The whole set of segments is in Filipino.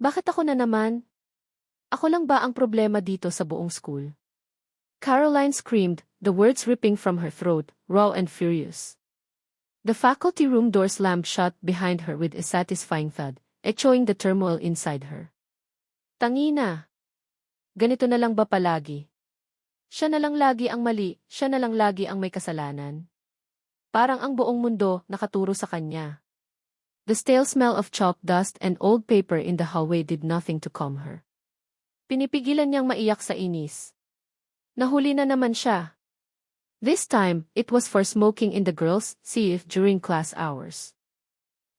Bakit ako na naman? Ako lang ba ang problema dito sa buong school? Caroline screamed, the words ripping from her throat, raw and furious. The faculty room door slammed shut behind her with a satisfying thud, echoing the turmoil inside her. Tangina! Ganito na lang ba palagi? Siya na lang lagi ang mali, siya na lang lagi ang may kasalanan. Parang ang buong mundo nakaturo sa kanya. The stale smell of chalk dust and old paper in the hallway did nothing to calm her. Pinipigilan niyang maiyak sa inis. Nahuli na naman siya. This time, it was for smoking in the girls' CF during class hours.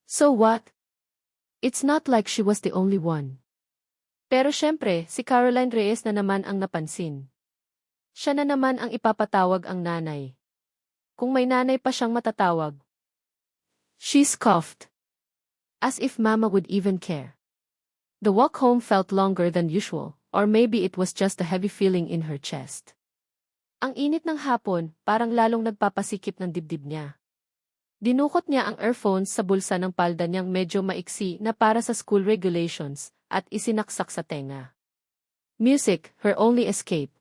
So what? It's not like she was the only one. Pero syempre, si Caroline Reyes na naman ang napansin. Siya na naman ang ipapatawag ang nanay. Kung may nanay pa siyang matatawag. She scoffed. As if Mama would even care. The walk home felt longer than usual, or maybe it was just a heavy feeling in her chest. Ang init ng hapon, parang lalong nagpapasikip ng dibdib niya. Dinukot niya ang earphones sa bulsa ng palda niyang medyo maiksi na para sa school regulations, at isinaksak sa tenga. Music, her only escape.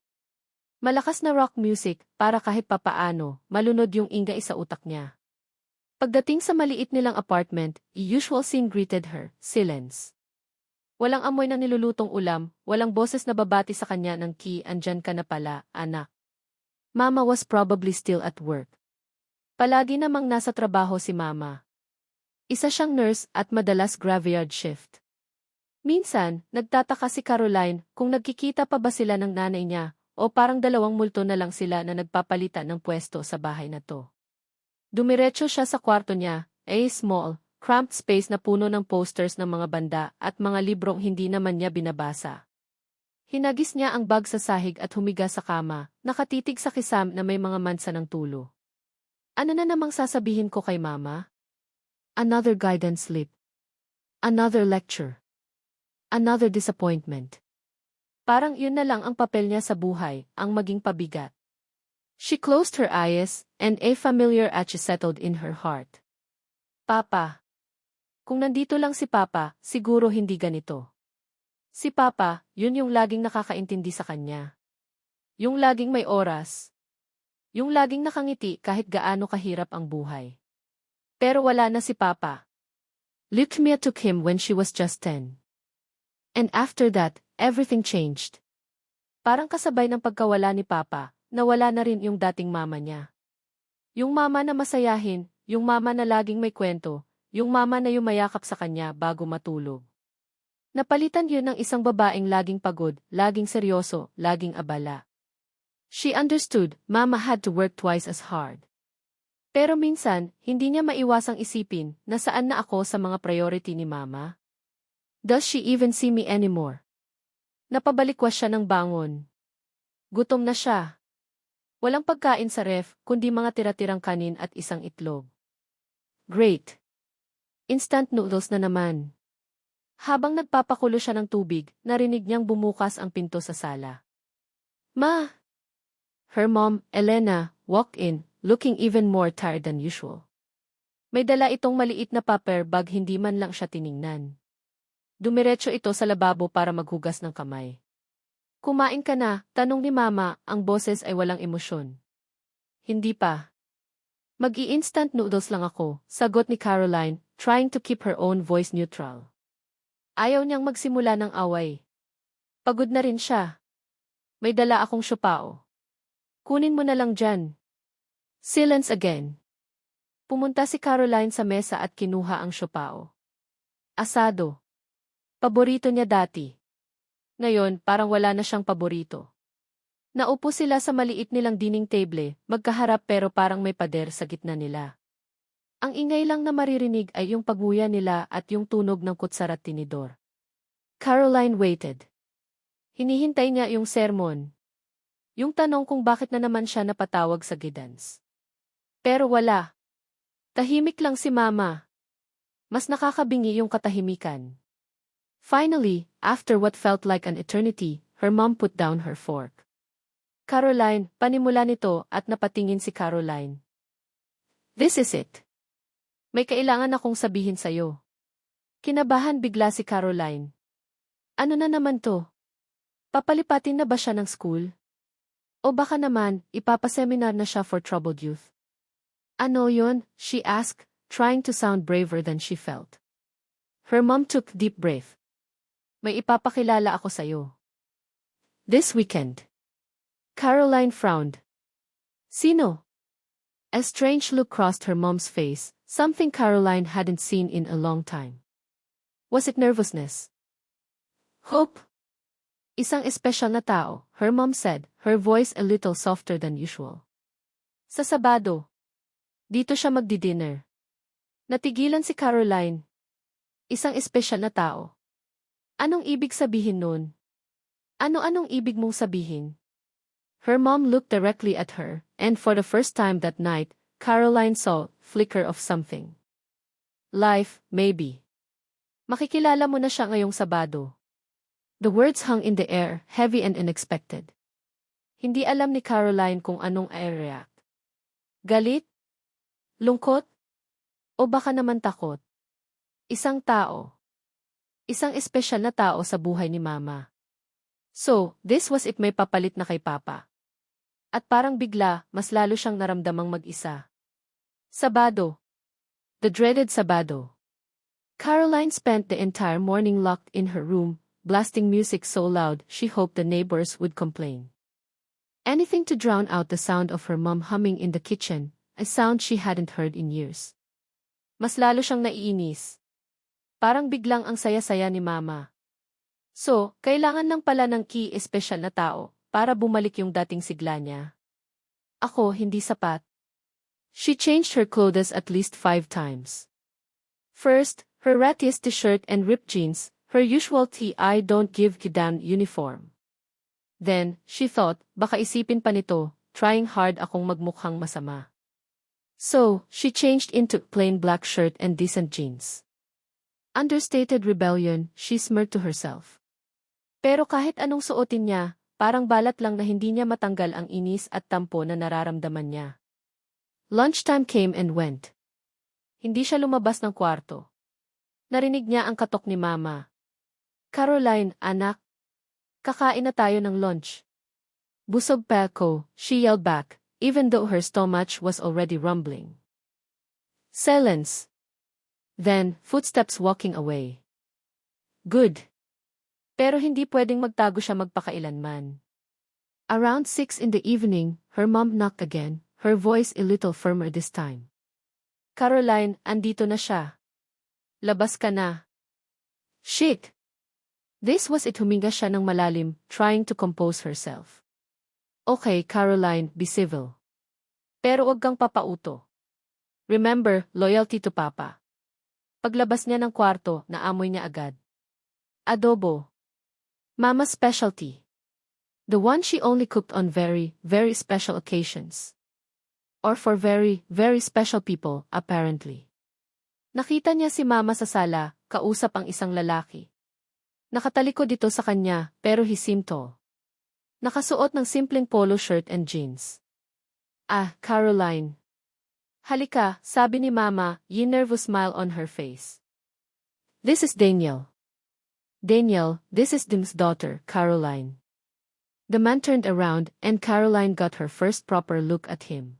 Malakas na rock music, para kahit papaano, malunod yung ingay sa utak niya. Pagdating sa maliit nilang apartment, a usual scene greeted her, silence. Walang amoy ng nilulutong ulam, walang boses na babati sa kanya ng andyan ka na pala, anak. Mama was probably still at work. Palagi namang nasa trabaho si Mama. Isa siyang nurse at madalas graveyard shift. Minsan, nagtataka si Caroline kung nagkikita pa ba sila ng nanay niya o parang dalawang multo na lang sila na nagpapalitan ng pwesto sa bahay na to. Dumiretso siya sa kwarto niya, a small, cramped space na puno ng posters ng mga banda at mga librong hindi naman niya binabasa. Hinagis niya ang bag sa sahig at humiga sa kama, nakatitig sa kisam na may mga mansa ng tulo. Ano na namang sasabihin ko kay Mama? Another guidance slip. Another lecture. Another disappointment. Parang yun na lang ang papel niya sa buhay, ang maging pabigat. She closed her eyes, and a familiar atch settled in her heart. Papa. Kung nandito lang si Papa, siguro hindi ganito. Si Papa, yun yung laging nakakaintindi sa kanya. Yung laging may oras. Yung laging nakangiti kahit gaano kahirap ang buhay. Pero wala na si Papa. Leukemia took him when she was just 10. And after that, everything changed. Parang kasabay ng pagkawala ni Papa, nawala na rin yung dating mama niya. Yung mama na masayahin, yung mama na laging may kwento, yung mama na yumayakap sa kanya bago matulog. Napalitan yun ng isang babaeng laging pagod, laging seryoso, laging abala. She understood, Mama had to work twice as hard. Pero minsan, hindi niya maiwasang isipin na saan na ako sa mga priority ni Mama. Does she even see me anymore? Napabalikwas siya ng bangon. Gutom na siya. Walang pagkain sa ref, kundi mga tira-tirang kanin at isang itlog. Great. Instant noodles na naman. Habang nagpapakulo siya ng tubig, narinig niyang bumukas ang pinto sa sala. Ma! Her mom, Elena, walked in, looking even more tired than usual. May dala itong maliit na paper bag, hindi man lang siya tiningnan. Dumiretso ito sa lababo para maghugas ng kamay. Kumain ka na, tanong ni Mama, ang boses ay walang emosyon. Hindi pa. Mag-i-instant noodles lang ako, sagot ni Caroline, trying to keep her own voice neutral. Ayaw niyang magsimula ng away. Pagod na rin siya. May dala akong siopao. Kunin mo na lang dyan. Silence again. Pumunta si Caroline sa mesa at kinuha ang siopao. Asado. Paborito niya dati. Ngayon, parang wala na siyang paborito. Naupo sila sa maliit nilang dining table, magkaharap pero parang may pader sa gitna nila. Ang ingay lang na maririnig ay yung pagbuya nila at yung tunog ng kutsara at tinidor. Caroline waited. Hinihintay niya yung sermon. Yung tanong kung bakit na naman siya napatawag sa guidance. Pero wala. Tahimik lang si Mama. Mas nakakabingi yung katahimikan. Finally, after what felt like an eternity, her mom put down her fork. Caroline, panimula nito at napatingin si Caroline. This is it. May kailangan akong sabihin sa'yo. Kinabahan bigla si Caroline. Ano na naman to? Papalipatin na ba siya ng school? O baka naman, ipapaseminar na siya for troubled youth? Ano yun? She asked, trying to sound braver than she felt. Her mom took deep breath. May ipapakilala ako sa'yo. This weekend. Caroline frowned. Sino? A strange look crossed her mom's face, something Caroline hadn't seen in a long time. Was it nervousness? Hope? Isang espesyal na tao, her mom said, her voice a little softer than usual. Sa Sabado. Dito siya magdi-dinner. Natigilan si Caroline. Isang espesyal na tao. Anong ibig sabihin nun? Ano-anong ibig mong sabihin? Her mom looked directly at her, and for the first time that night, Caroline saw flicker of something. Life, maybe. Makikilala mo na siya ngayong Sabado. The words hung in the air, heavy and unexpected. Hindi alam ni Caroline kung anong i-react. Galit? Lungkot? O baka naman takot? Isang tao. Isang espesyal na tao sa buhay ni Mama. So, this was it, may papalit na kay Papa. At parang bigla, mas lalo siyang naramdamang mag-isa. Sabado. The dreaded Sabado. Caroline spent the entire morning locked in her room, blasting music so loud she hoped the neighbors would complain. Anything to drown out the sound of her mom humming in the kitchen, a sound she hadn't heard in years. Mas lalo siyang naiinis. Parang biglang ang saya-saya ni Mama. So, kailangan lang pala ng key espesyal na tao para bumalik yung dating sigla niya. Ako, hindi sapat. She changed her clothes at least 5 times. First, her rattiest t-shirt and ripped jeans, her usual I don't give a damn uniform. Then, she thought, baka isipin pa nito, trying hard akong magmukhang masama. So, she changed into plain black shirt and decent jeans. Understated rebellion, she smirked to herself. Pero kahit anong suotin niya, parang balat lang na hindi niya matanggal ang inis at tampo na nararamdaman niya. Lunchtime came and went. Hindi siya lumabas ng kwarto. Narinig niya ang katok ni Mama. Caroline, anak. Kakain na tayo ng lunch. Busog pa ako, she yelled back, even though her stomach was already rumbling. Silence. Then, footsteps walking away. Good. Pero hindi pwedeng magtago siya magpakailanman. Around 6 in the evening, her mom knocked again, her voice a little firmer this time. Caroline, andito na siya. Labas ka na. Shit! This was it, huminga siya ng malalim, trying to compose herself. Okay, Caroline, be civil. Pero wag kang papauto. Remember, loyalty to Papa. Paglabas niya ng kwarto, naamoy niya agad. Adobo. Mama's specialty. The one she only cooked on very, very special occasions. Or for very, very special people, apparently. Nakita niya si Mama sa sala, kausap ang isang lalaki. Nakatalikod dito sa kanya, pero he seemed tall. Nakasuot ng simpleng polo shirt and jeans. Ah, Caroline. Halika, sabi ni Mama, a nervous smile on her face. This is Daniel. Daniel, this is Dim's daughter, Caroline. The man turned around, and Caroline got her first proper look at him.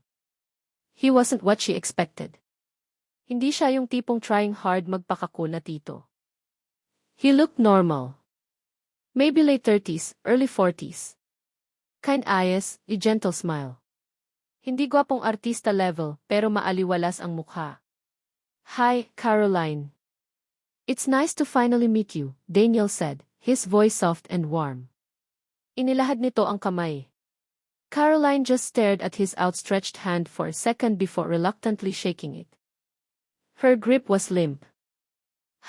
He wasn't what she expected. Hindi siya yung tipong trying hard magpakakul na tito. He looked normal. Maybe late 30s, early 40s. Kind eyes, a gentle smile. Hindi gwapong artista level, pero maaliwalas ang mukha. Hi, Caroline. It's nice to finally meet you, Daniel said, his voice soft and warm. Inilahad nito ang kamay. Caroline just stared at his outstretched hand for a second before reluctantly shaking it. Her grip was limp.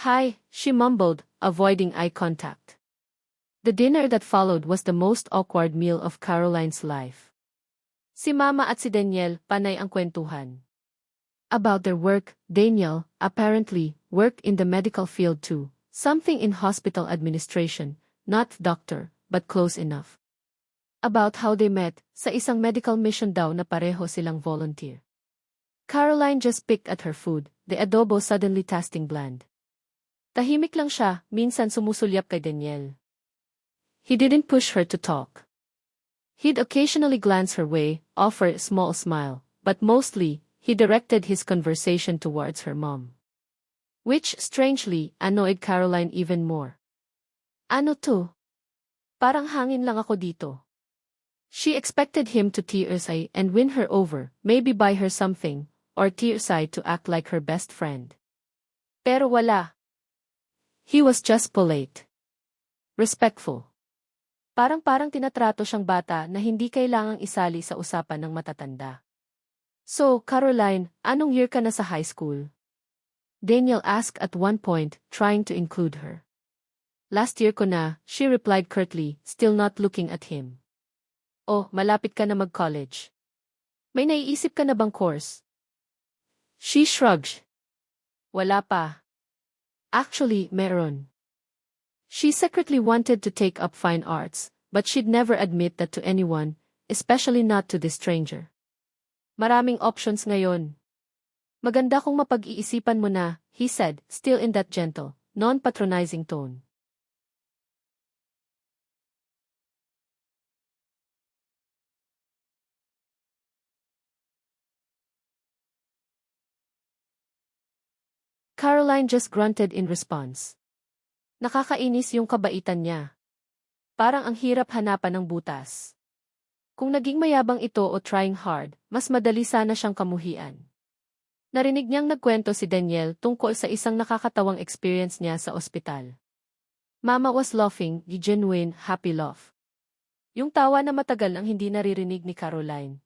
Hi, she mumbled, avoiding eye contact. The dinner that followed was the most awkward meal of Caroline's life. Si Mama at si Daniel, panay ang kwentuhan. About their work, Daniel, apparently, worked in the medical field too, something in hospital administration, not doctor, but close enough. About how they met, sa isang medical mission daw na pareho silang volunteer. Caroline just picked at her food, the adobo suddenly tasting bland. Tahimik lang siya, minsan sumusulyap kay Danielle. He didn't push her to talk. He'd occasionally glance her way, offer a small smile, but mostly, he directed his conversation towards her mom. Which, strangely, annoyed Caroline even more. Ano to? Parang hangin lang ako dito. She expected him to tearsay and win her over, maybe buy her something, or tearsay to act like her best friend. Pero wala. He was just polite. Respectful. Parang tinatrato siyang bata na hindi kailangang isali sa usapan ng matatanda. So, Caroline, anong year ka na sa high school? Daniel asked at one point, trying to include her. Last year ko na, she replied curtly, still not looking at him. Oh, malapit ka na mag-college. May naiisip ka na bang course? She shrugged. Wala pa. Actually, meron. She secretly wanted to take up fine arts, but she'd never admit that to anyone, especially not to this stranger. Maraming options ngayon. Maganda kung mapag-iisipan mo na, he said, still in that gentle, non-patronizing tone. Caroline just grunted in response. Nakakainis yung kabaitan niya. Parang ang hirap hanapan ng butas. Kung naging mayabang ito o trying hard, mas madali sana siyang kamuhian. Narinig niyang nagkwento si Danielle tungkol sa isang nakakatawang experience niya sa ospital. Mama was laughing, the genuine, happy laugh. Yung tawa na matagal ang hindi naririnig ni Caroline.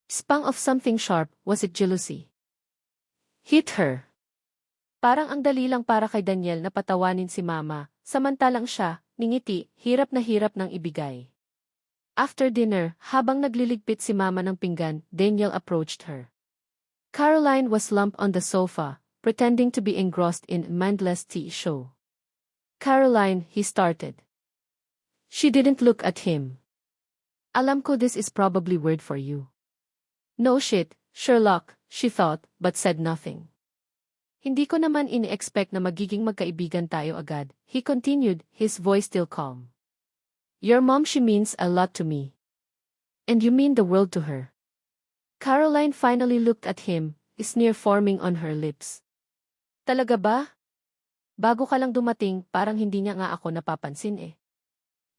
Spang of something sharp, was it jealousy? Hit her. Parang ang dali lang para kay Danielle na patawanin si Mama, samantalang siya, ningiti, hirap na hirap ng ibigay. After dinner, habang nagliligpit si Mama ng pinggan, Danielle approached her. Caroline was slumped on the sofa, pretending to be engrossed in a mindless tea show. Caroline, he started. She didn't look at him. Alam ko this is probably weird for you. No shit, Sherlock, she thought, but said nothing. Hindi ko naman ini-expect na magiging magkaibigan tayo agad, he continued, his voice still calm. Your mom, she means a lot to me. And you mean the world to her. Caroline finally looked at him, a sneer forming on her lips. Talaga ba? Bago ka lang dumating, parang hindi niya nga ako napapansin eh.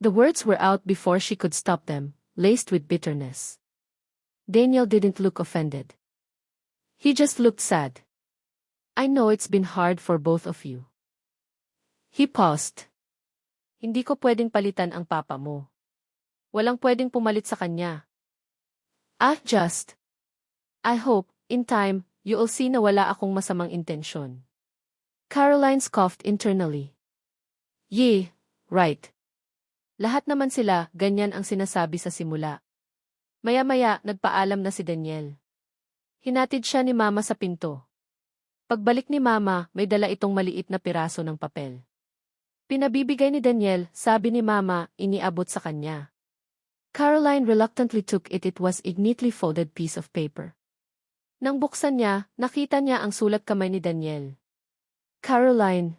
The words were out before she could stop them, laced with bitterness. Daniel didn't look offended. He just looked sad. I know it's been hard for both of you. He paused. Hindi ko pwedeng palitan ang papa mo. Walang pwedeng pumalit sa kanya. Just. I hope, in time, you'll see na wala akong masamang intensyon. Caroline scoffed internally. Yeah, right. Lahat naman sila, ganyan ang sinasabi sa simula. Maya-maya, nagpaalam na si Danielle. Hinatid siya ni Mama sa pinto. Pagbalik ni Mama, may dala itong maliit na piraso ng papel. Pinabibigay ni Danielle, sabi ni Mama, iniabot sa kanya. Caroline reluctantly took it. It was a neatly folded piece of paper. Nang buksan niya, nakita niya ang sulat kamay ni Danielle. Caroline.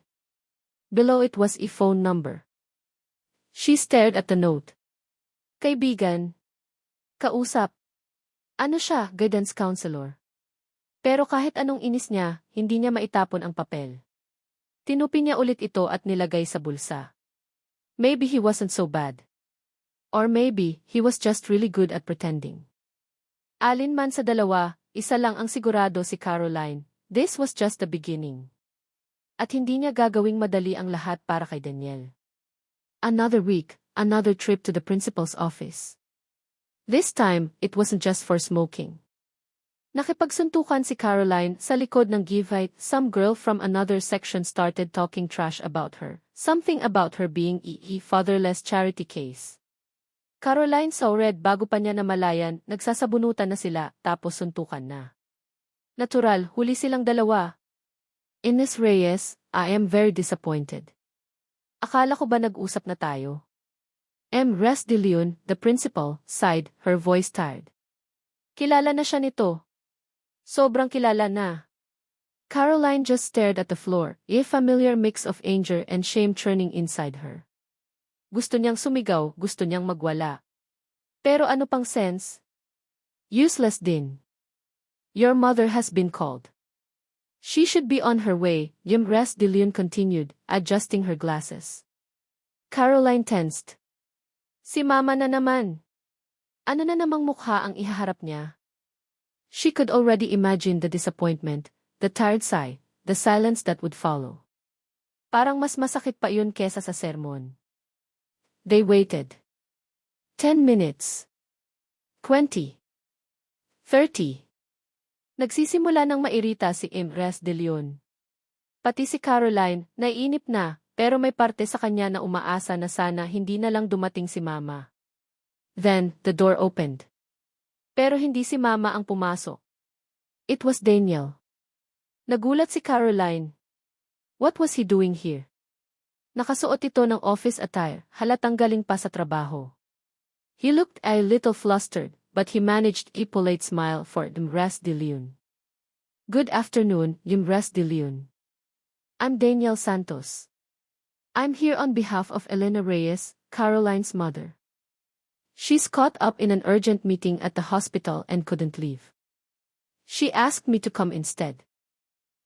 Below it was a phone number. She stared at the note. Kaibigan. Kausap. Ano siya, guidance counselor? Pero kahit anong inis niya, hindi niya maitapon ang papel. Tinupi niya ulit ito at nilagay sa bulsa. Maybe he wasn't so bad. Or maybe, he was just really good at pretending. Alin man sa dalawa, isa lang ang sigurado si Caroline, this was just the beginning. At hindi niya gagawing madali ang lahat para kay Danielle. Another week, another trip to the principal's office. This time, it wasn't just for smoking. Nakipagsuntukan si Caroline sa likod ng Givite. Some girl from another section started talking trash about her. Something about her being a fatherless charity case. Caroline saw red bago pa niya namalayan, nagsasabunutan na sila, tapos suntukan na. Natural, huli silang dalawa. Ines Reyes, I am very disappointed. Akala ko ba nag-usap na tayo? M. Res de Leon, the principal, sighed, her voice tired. Kilala na siya nito. Sobrang kilala na. Caroline just stared at the floor, a familiar mix of anger and shame churning inside her. Gusto niyang sumigaw, gusto niyang magwala. Pero ano pang sense? Useless din. Your mother has been called. She should be on her way, Yumres de Leon continued, adjusting her glasses. Caroline tensed. Si mama na naman. Ano na namang mukha ang ihaharap niya? She could already imagine the disappointment, the tired sigh, the silence that would follow. Parang mas masakit pa yun kesa sa sermon. They waited. 10 minutes. 20. 30. Nagsisimula ng mairita si Yumres de Leon. Pati si Caroline, naiinip na, pero may parte sa kanya na umaasa na sana hindi na lang dumating si mama. Then, the door opened. Pero hindi si mama ang pumasok. It was Daniel. Nagulat si Caroline. What was he doing here? Nakasuot ito ng office attire, halatang galing pa sa trabaho. He looked a little flustered, but he managed a polite smile for Yumres de Leon. Good afternoon, Yumres de Leon. I'm Daniel Santos. I'm here on behalf of Elena Reyes, Caroline's mother. She's caught up in an urgent meeting at the hospital and couldn't leave. She asked me to come instead.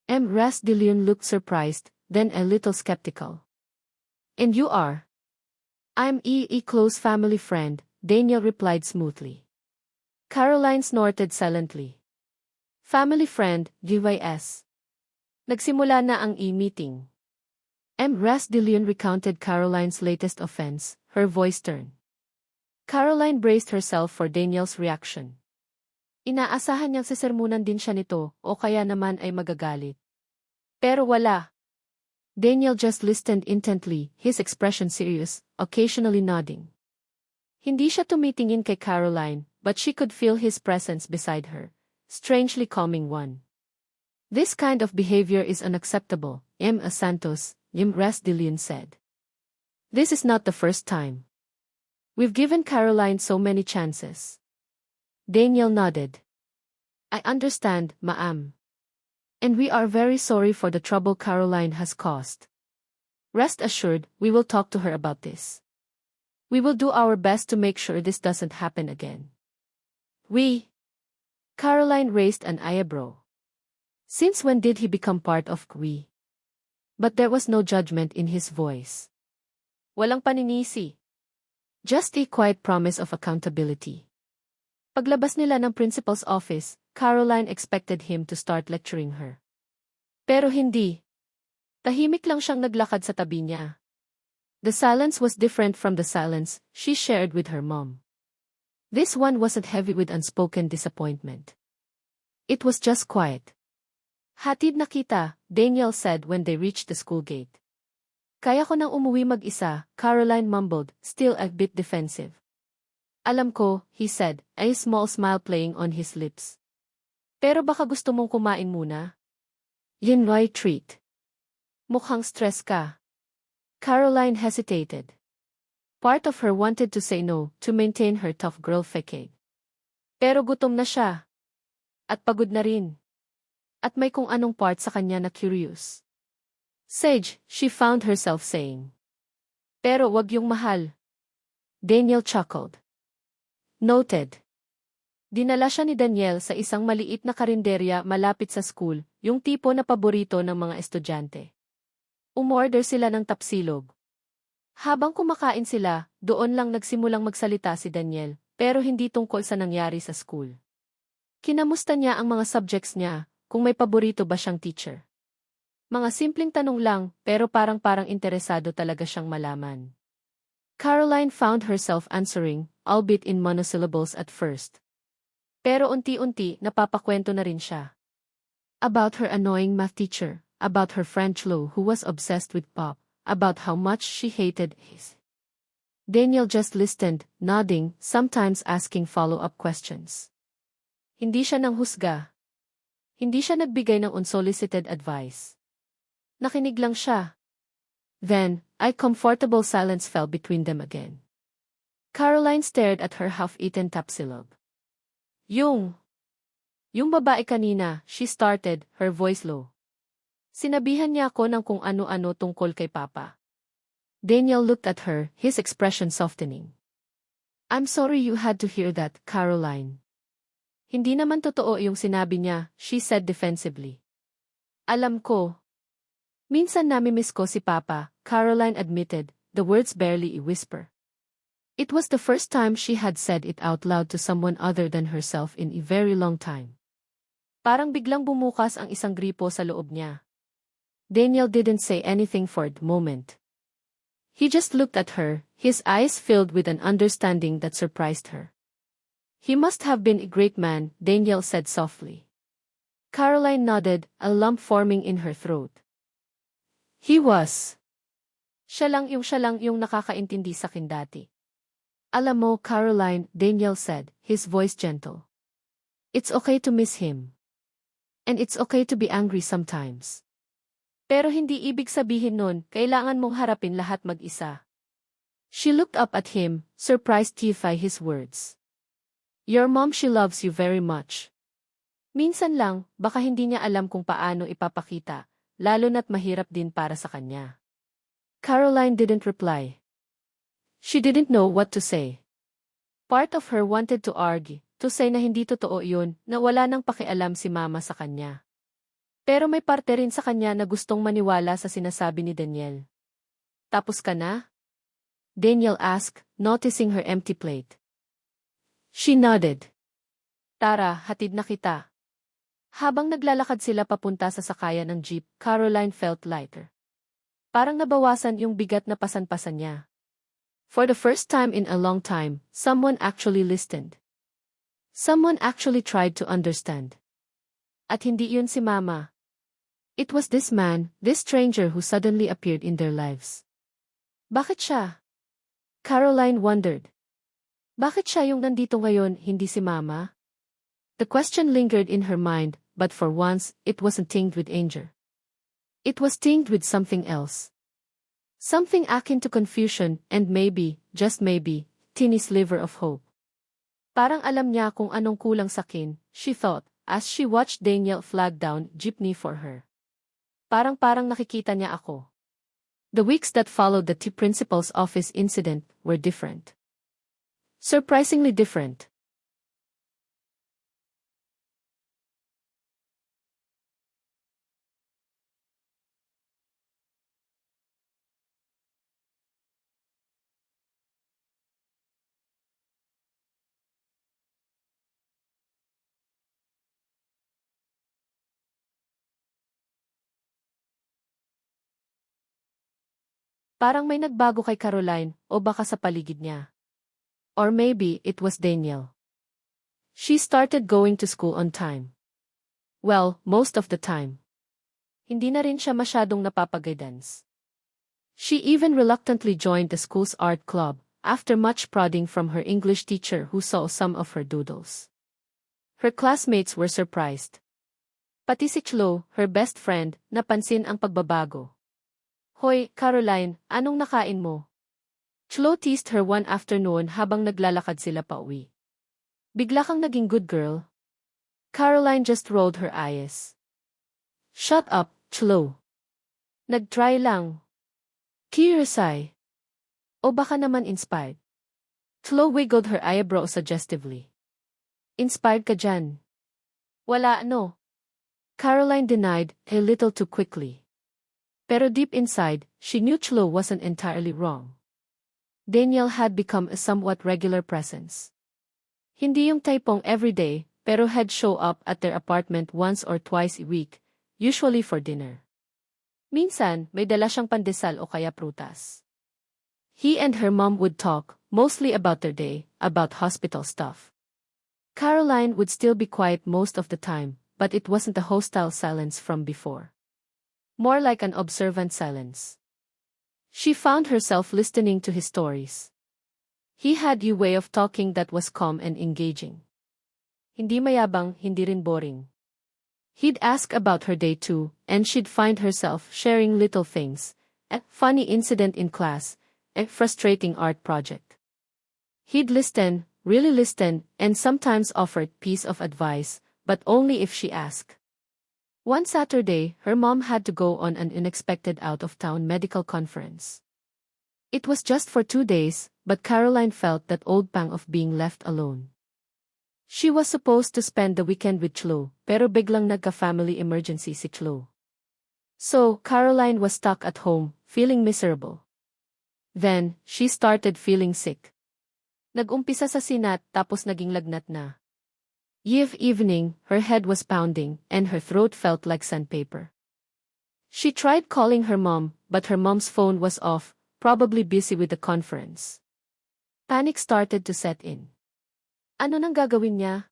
Yumres de Leon looked surprised, then a little skeptical. And you are? I'm a close family friend, Daniel replied smoothly. Caroline snorted silently. Family friend, GYS. Nagsimula na ang e-meeting. Yumres de Leon recounted Caroline's latest offense, her voice turned. Caroline braced herself for Daniel's reaction. Inaasahan niyang sesermunan din siya nito, o kaya naman ay magagalit. Pero wala. Daniel just listened intently, his expression serious, occasionally nodding. Hindi siya tumitingin kay Caroline, but she could feel his presence beside her, strangely calming one. This kind of behavior is unacceptable, M. Santos, Yumres de Leon said. This is not the first time. We've given Caroline so many chances. Daniel nodded. I understand, ma'am. And we are very sorry for the trouble Caroline has caused. Rest assured, we will talk to her about this. We will do our best to make sure this doesn't happen again. We? Caroline raised an eyebrow. Since when did he become part of we? But there was no judgment in his voice. Walang paninisi. Just a quiet promise of accountability. Paglabas nila ng principal's office, Caroline expected him to start lecturing her. Pero hindi. Tahimik lang siyang naglakad sa tabi niya. The silence was different from the silence she shared with her mom. This one wasn't heavy with unspoken disappointment. It was just quiet. Hatid na kita, Daniel said when they reached the school gate. Kaya ko nang umuwi mag-isa, Caroline mumbled, still a bit defensive. Alam ko, he said, a small smile playing on his lips. Pero baka gusto mong kumain muna? Yun right treat. Mukhang stress ka. Caroline hesitated. Part of her wanted to say no, to maintain her tough girl facade. Pero gutom na siya. At pagod na rin. At may kung anong part sa kanya na curious. Sage, she found herself saying. Pero wag yung mahal. Daniel chuckled. Noted. Dinala siya ni Daniel sa isang maliit na karinderya malapit sa school, yung tipo na paborito ng mga estudyante. Umorder sila ng tapsilog. Habang kumakain sila, doon lang nagsimulang magsalita si Daniel, pero hindi tungkol sa nangyari sa school. Kinamusta niya ang mga subjects niya, kung may paborito ba siyang teacher. Mga simpleng tanong lang, pero parang interesado talaga siyang malaman. Caroline found herself answering, albeit in monosyllables at first. Pero unti-unti, napapakwento na rin siya. About her annoying math teacher, about her friend Chloe who was obsessed with pop, about how much she hated his. Daniel just listened, nodding, sometimes asking follow-up questions. Hindi siya nanghusga. Hindi siya nagbigay ng unsolicited advice. Nakinig lang siya. Then, a comfortable silence fell between them again. Caroline stared at her half-eaten tapsilog. Yung babae kanina, she started, her voice low. Sinabihan niya ako ng kung ano-ano tungkol kay Papa. Daniel looked at her, his expression softening. I'm sorry you had to hear that, Caroline. Hindi naman totoo yung sinabi niya, she said defensively. Alam ko. Minsan namimiss ko si Papa, Caroline admitted, the words barely a whisper. It was the first time she had said it out loud to someone other than herself in a very long time. Parang biglang bumukas ang isang gripo sa loob niya. Daniel didn't say anything for a moment. He just looked at her, his eyes filled with an understanding that surprised her. He must have been a great man, Daniel said softly. Caroline nodded, a lump forming in her throat. He was. Siya lang yung nakakaintindi sa akin dati. Alam mo, Caroline, Daniel said, his voice gentle. It's okay to miss him. And it's okay to be angry sometimes. Pero hindi ibig sabihin nun, kailangan mong harapin lahat mag-isa. She looked up at him, surprised by his words. Your mom, she loves you very much. Minsan lang, baka hindi niya alam kung paano ipapakita, lalo na't mahirap din para sa kanya. Caroline didn't reply. She didn't know what to say. Part of her wanted to argue, to say na hindi totoo yun, na wala nang pakialam si Mama sa kanya. Pero may parte rin sa kanya na gustong maniwala sa sinasabi ni Daniel. Tapos ka na? Daniel asked, noticing her empty plate. She nodded. Tara, hatid na kita. Habang naglalakad sila papunta sa sakayan ng jeep, Caroline felt lighter. Parang nabawasan yung bigat na pasan-pasan niya. For the first time in a long time, someone actually listened. Someone actually tried to understand. At hindi yun si Mama. It was this man, this stranger who suddenly appeared in their lives. Bakit siya? Caroline wondered. Bakit siya yung nandito ngayon, hindi si Mama? The question lingered in her mind, but for once, it wasn't tinged with anger. It was tinged with something else. Something akin to confusion, and maybe, just maybe, teeny sliver of hope. Parang alam niya kung anong kulang sakin, she thought, as she watched Daniel flag down jeepney for her. Parang nakikita niya ako. The weeks that followed the principal's office incident were different. Surprisingly different. Parang may nagbago kay Caroline, o baka sa paligid niya. Or maybe it was Daniel. She started going to school on time. Well, most of the time. Hindi na rin siya masyadong napapag-guidance. She even reluctantly joined the school's art club, after much prodding from her English teacher who saw some of her doodles. Her classmates were surprised. Pati si Chloe, her best friend, napansin ang pagbabago. Hoy, Caroline, anong nakain mo? Chloe teased her one afternoon habang naglalakad sila pauwi. Bigla kang naging good girl. Caroline just rolled her eyes. Shut up, Chloe. Nag-try lang. Curious eye. O baka naman inspired. Chloe wiggled her eyebrow suggestively. Inspired ka dyan? Wala no. Caroline denied, a little too quickly. Pero deep inside, she knew Chloe wasn't entirely wrong. Daniel had become a somewhat regular presence. Hindi yung typong everyday, pero had show up at their apartment once or twice a week, usually for dinner. Minsan, may dala siyang pandesal o kaya prutas. He and her mom would talk, mostly about their day, about hospital stuff. Caroline would still be quiet most of the time, but it wasn't the hostile silence from before. More like an observant silence. She found herself listening to his stories. He had a way of talking that was calm and engaging. Hindi mayabang, hindi rin boring. He'd ask about her day too, and she'd find herself sharing little things, a funny incident in class, a frustrating art project. He'd listen, really listen, and sometimes offered piece of advice, but only if she asked. One Saturday, her mom had to go on an unexpected out-of-town medical conference. It was just for 2 days, but Caroline felt that old pang of being left alone. She was supposed to spend the weekend with Chloe, pero biglang nagka-family emergency si Chloe. So, Caroline was stuck at home, feeling miserable. Then, she started feeling sick. Nag-umpisa sa sinat tapos naging lagnat na. Evening, her head was pounding and her throat felt like sandpaper. She tried calling her mom, but her mom's phone was off, probably busy with the conference. Panic started to set in. Ano nang gagawin niya?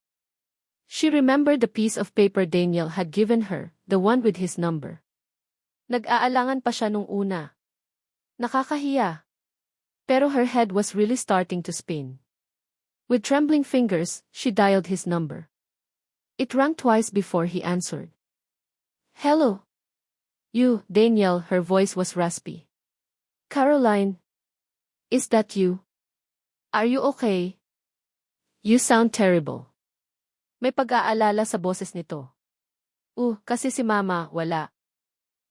She remembered the piece of paper Daniel had given her, the one with his number. Nag-aalangan pa siya nung una. Nakakahiya. Pero her head was really starting to spin. With trembling fingers, she dialed his number. It rang twice before he answered. Hello. You, Daniel, her voice was raspy. Caroline. Is that you? Are you okay? You sound terrible. May pag-aalala sa boses nito. Kasi si mama, wala.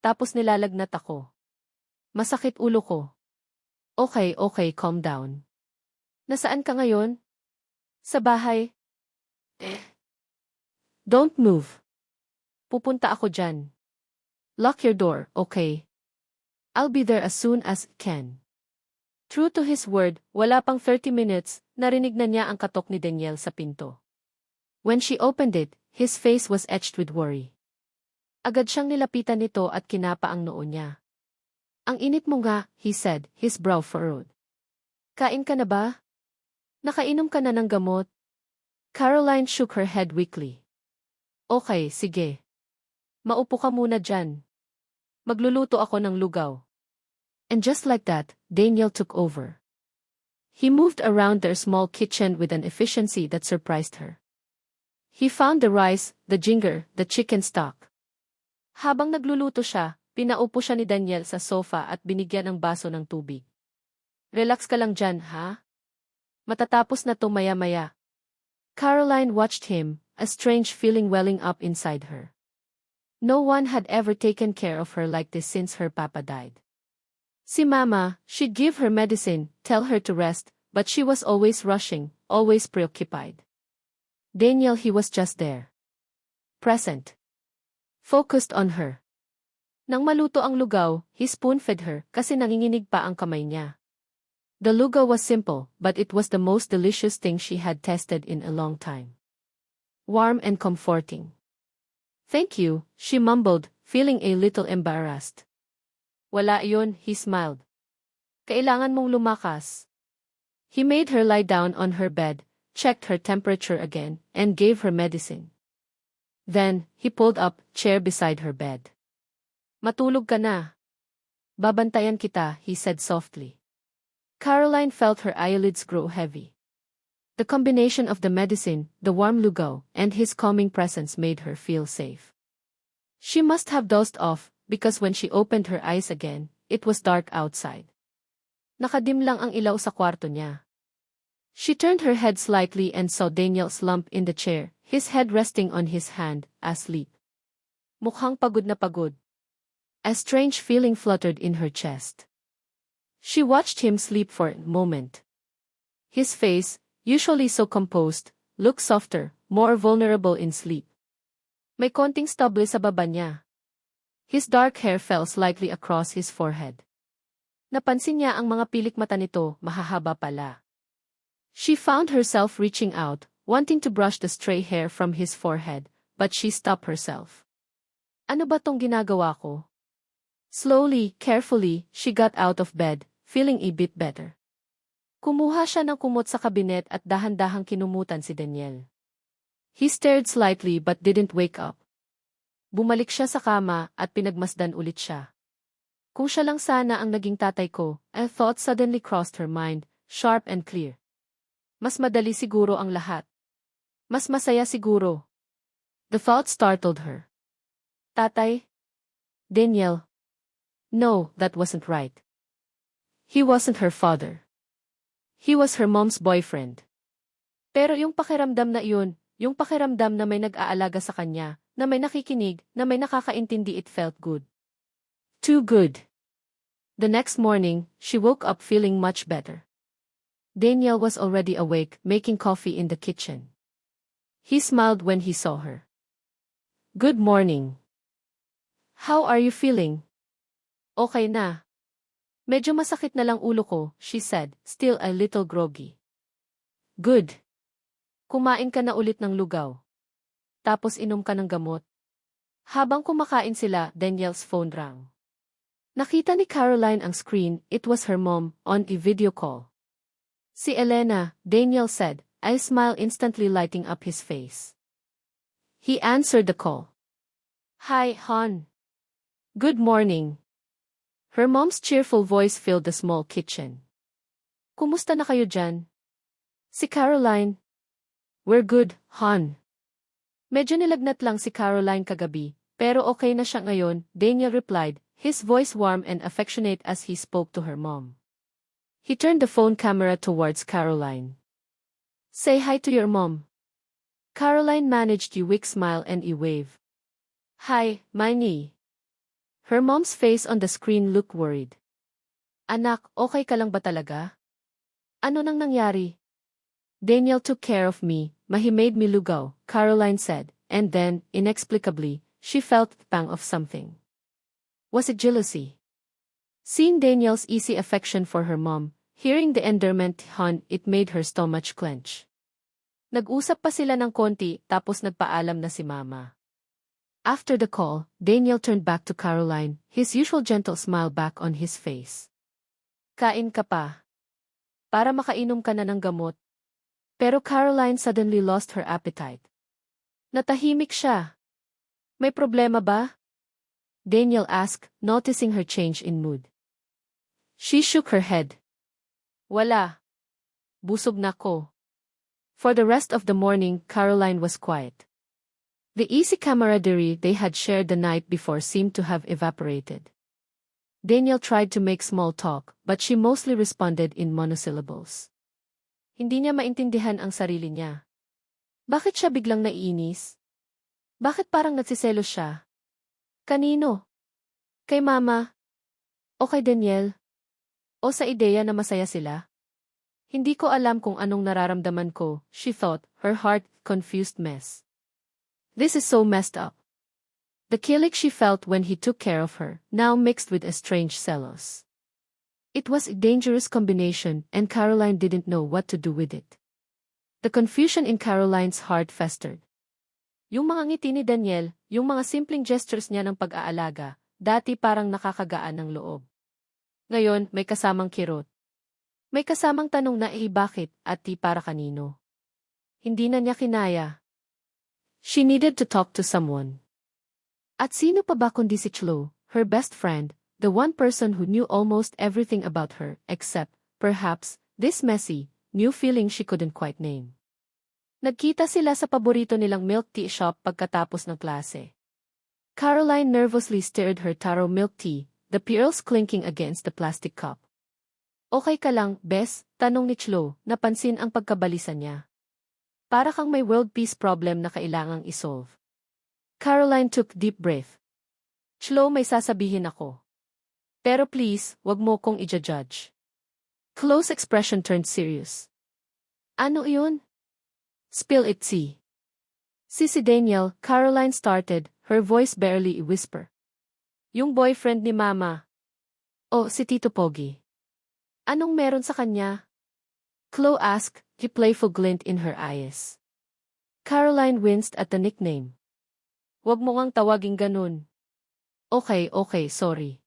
Tapos nilalagnat ako. Masakit ulo ko. Okay, calm down. Nasaan ka ngayon? Sa bahay. Don't move. Pupunta ako dyan. Lock your door, okay? I'll be there as soon as can. True to his word, wala pang 30 minutes, narinig na niya ang katok ni Daniel sa pinto. When she opened it, his face was etched with worry. Agad siyang nilapitan nito at kinapa ang noo niya. Ang init mo nga, he said, his brow furrowed. Kain ka na ba? Nakainom ka na ng gamot? Caroline shook her head weakly. Okay, sige. Maupo ka muna dyan. Magluluto ako ng lugaw. And just like that, Daniel took over. He moved around their small kitchen with an efficiency that surprised her. He found the rice, the ginger, the chicken stock. Habang nagluluto siya, pinaupo siya ni Daniel sa sofa at binigyan ng baso ng tubig. Relax ka lang dyan, ha? Matatapos na to maya-maya. Caroline watched him, a strange feeling welling up inside her. No one had ever taken care of her like this since her papa died. Si mama, she'd give her medicine, tell her to rest, but she was always rushing, always preoccupied. Daniel, he was just there. Present. Focused on her. Nang maluto ang lugaw, he spoon-fed her kasi nanginginig pa ang kamay niya. The lugaw was simple, but it was the most delicious thing she had tasted in a long time. Warm and comforting. Thank you, she mumbled, feeling a little embarrassed. Wala yun, he smiled. Kailangan mong lumakas. He made her lie down on her bed, checked her temperature again, and gave her medicine. Then, he pulled up a chair beside her bed. Matulog ka na. Babantayan kita, he said softly. Caroline felt her eyelids grow heavy. The combination of the medicine, the warm lugaw, and his calming presence made her feel safe. She must have dozed off, because when she opened her eyes again, it was dark outside. Nakadim lang ang ilaw sa kwarto niya. She turned her head slightly and saw Daniel slump in the chair, his head resting on his hand, asleep. Mukhang pagod na pagod. A strange feeling fluttered in her chest. She watched him sleep for a moment. His face, usually so composed, looked softer, more vulnerable in sleep. May konting stubble sa baba niya. His dark hair fell slightly across his forehead. Napansin niya ang mga pilik mata nito, mahahaba pala. She found herself reaching out, wanting to brush the stray hair from his forehead, but she stopped herself. Ano ba tong ginagawa ko? Slowly, carefully, she got out of bed, feeling a bit better. Kumuha siya ng kumot sa kabinet at dahan-dahang kinumutan si Daniel. He stared slightly but didn't wake up. Bumalik siya sa kama at pinagmasdan ulit siya. Kung siya lang sana ang naging tatay ko, a thought suddenly crossed her mind, sharp and clear. Mas madali siguro ang lahat. Mas masaya siguro. The thought startled her. Tatay? Daniel? No, that wasn't right. He wasn't her father. He was her mom's boyfriend. Pero yung pakiramdam na iyon, yung pakiramdam na may nag-aalaga sa kanya, na may nakikinig, na may nakakaintindi. It felt good. Too good. The next morning, she woke up feeling much better. Daniel was already awake, making coffee in the kitchen. He smiled when he saw her. Good morning. How are you feeling? Okay na. Medyo masakit na lang ulo ko, she said, still a little groggy. Good. Kumain ka na ulit ng lugaw. Tapos inom ka ng gamot. Habang kumakain sila, Daniel's phone rang. Nakita ni Caroline ang screen. It was her mom, on a video call. Si Elena, Daniel said, a smile instantly lighting up his face. He answered the call. Hi, hon. Good morning. Her mom's cheerful voice filled the small kitchen. Kumusta na kayo dyan? Si Caroline. We're good, hon. Medyo nilagnat lang si Caroline kagabi, pero okay na siya ngayon, Daniel replied, his voice warm and affectionate as he spoke to her mom. He turned the phone camera towards Caroline. Say hi to your mom. Caroline managed a weak smile and a wave. Hi, Minnie. Her mom's face on the screen looked worried. Anak, okay ka lang ba talaga? Ano nang nangyari? Daniel took care of me, he made me lugaw, Caroline said, and then, inexplicably, she felt the pang of something. Was it jealousy? Seeing Daniel's easy affection for her mom, hearing the endearment hon, it made her stomach clench. Nag-usap pa sila ng konti, tapos nagpaalam na si Mama. After the call, Daniel turned back to Caroline, his usual gentle smile back on his face. Kain ka pa. Para makainom ka na ng gamot. Pero Caroline suddenly lost her appetite. Natahimik siya. May problema ba? Daniel asked, noticing her change in mood. She shook her head. Wala. Busog na ko. For the rest of the morning, Caroline was quiet. The easy camaraderie they had shared the night before seemed to have evaporated. Daniel tried to make small talk, but she mostly responded in monosyllables. Hindi niya maintindihan ang sarili niya. Bakit siya biglang naiinis? Bakit parang nagsiselos siya? Kanino? Kay Mama? O kay Daniel? O sa ideya na masaya sila? Hindi ko alam kung anong nararamdaman ko, she thought, her heart confused mess. This is so messed up. The kilig she felt when he took care of her, now mixed with a strange jealous. It was a dangerous combination, and Caroline didn't know what to do with it. The confusion in Caroline's heart festered. Yung mga ngiti ni Daniel, yung mga simpleng gestures niya ng pag-aalaga, dati parang nakakagaan ng loob. Ngayon, may kasamang kirot. May kasamang tanong na bakit at para kanino. Hindi na niya kinaya. She needed to talk to someone. At sino pa ba kundi si Chloe, her best friend, the one person who knew almost everything about her, except, perhaps, this messy, new feeling she couldn't quite name. Nagkita sila sa paborito nilang milk tea shop pagkatapos ng klase. Caroline nervously stirred her taro milk tea, the pearls clinking against the plastic cup. Okay ka lang, Bes? Tanong ni Chloe, napansin ang pagkabalisa niya. Para kang may world peace problem na kailangang isolve. Caroline took deep breath. Chloe, may sasabihin ako. Pero please, wag mo kong i-judge. Chloe's expression turned serious. Ano iyon? Spill it, see. Si Daniel, Caroline started, her voice barely a whisper. Yung boyfriend ni Mama. O, si Tito Pogi. Anong meron sa kanya? Chloe asked, a playful glint in her eyes. Caroline winced at the nickname. Wag mo ngang tawaging ganun. Okay, sorry.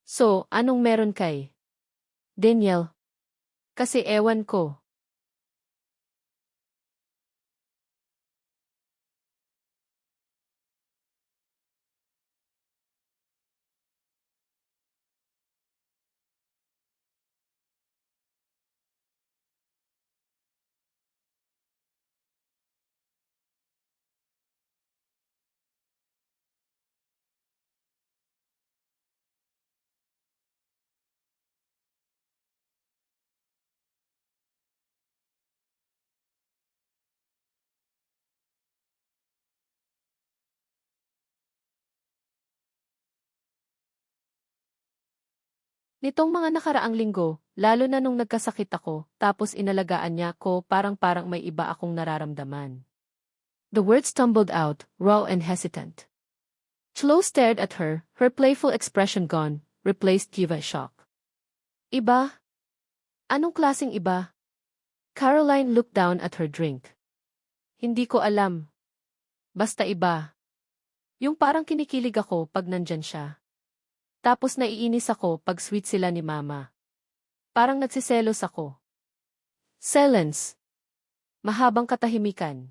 So, anong meron kay Daniel? Kasi ewan ko. Nitong mga nakaraang linggo, lalo na nung nagkasakit ako, tapos inalagaan niya ko parang may iba akong nararamdaman. The words stumbled out, raw and hesitant. Chloe stared at her, her playful expression gone, replaced by shock. Iba? Anong klaseng iba? Caroline looked down at her drink. Hindi ko alam. Basta iba. Yung parang kinikilig ako pag nandyan siya. Tapos naiinis ako pag sweet sila ni Mama. Parang nagsiselos ako. Silence. Mahabang katahimikan.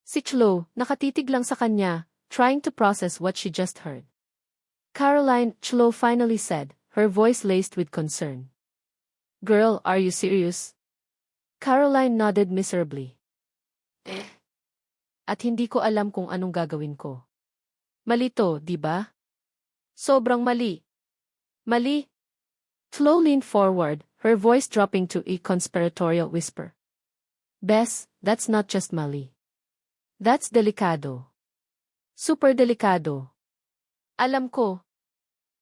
Si Chloe, nakatitig lang sa kanya, trying to process what she just heard. Caroline, Chloe finally said, her voice laced with concern. Girl, are you serious? Caroline nodded miserably. At hindi ko alam kung anong gagawin ko. Mali to, di ba? Sobrang mali. Mali. Chloe leaned forward, her voice dropping to a conspiratorial whisper. Bess, that's not just mali. That's delikado. Super delikado. Alam ko.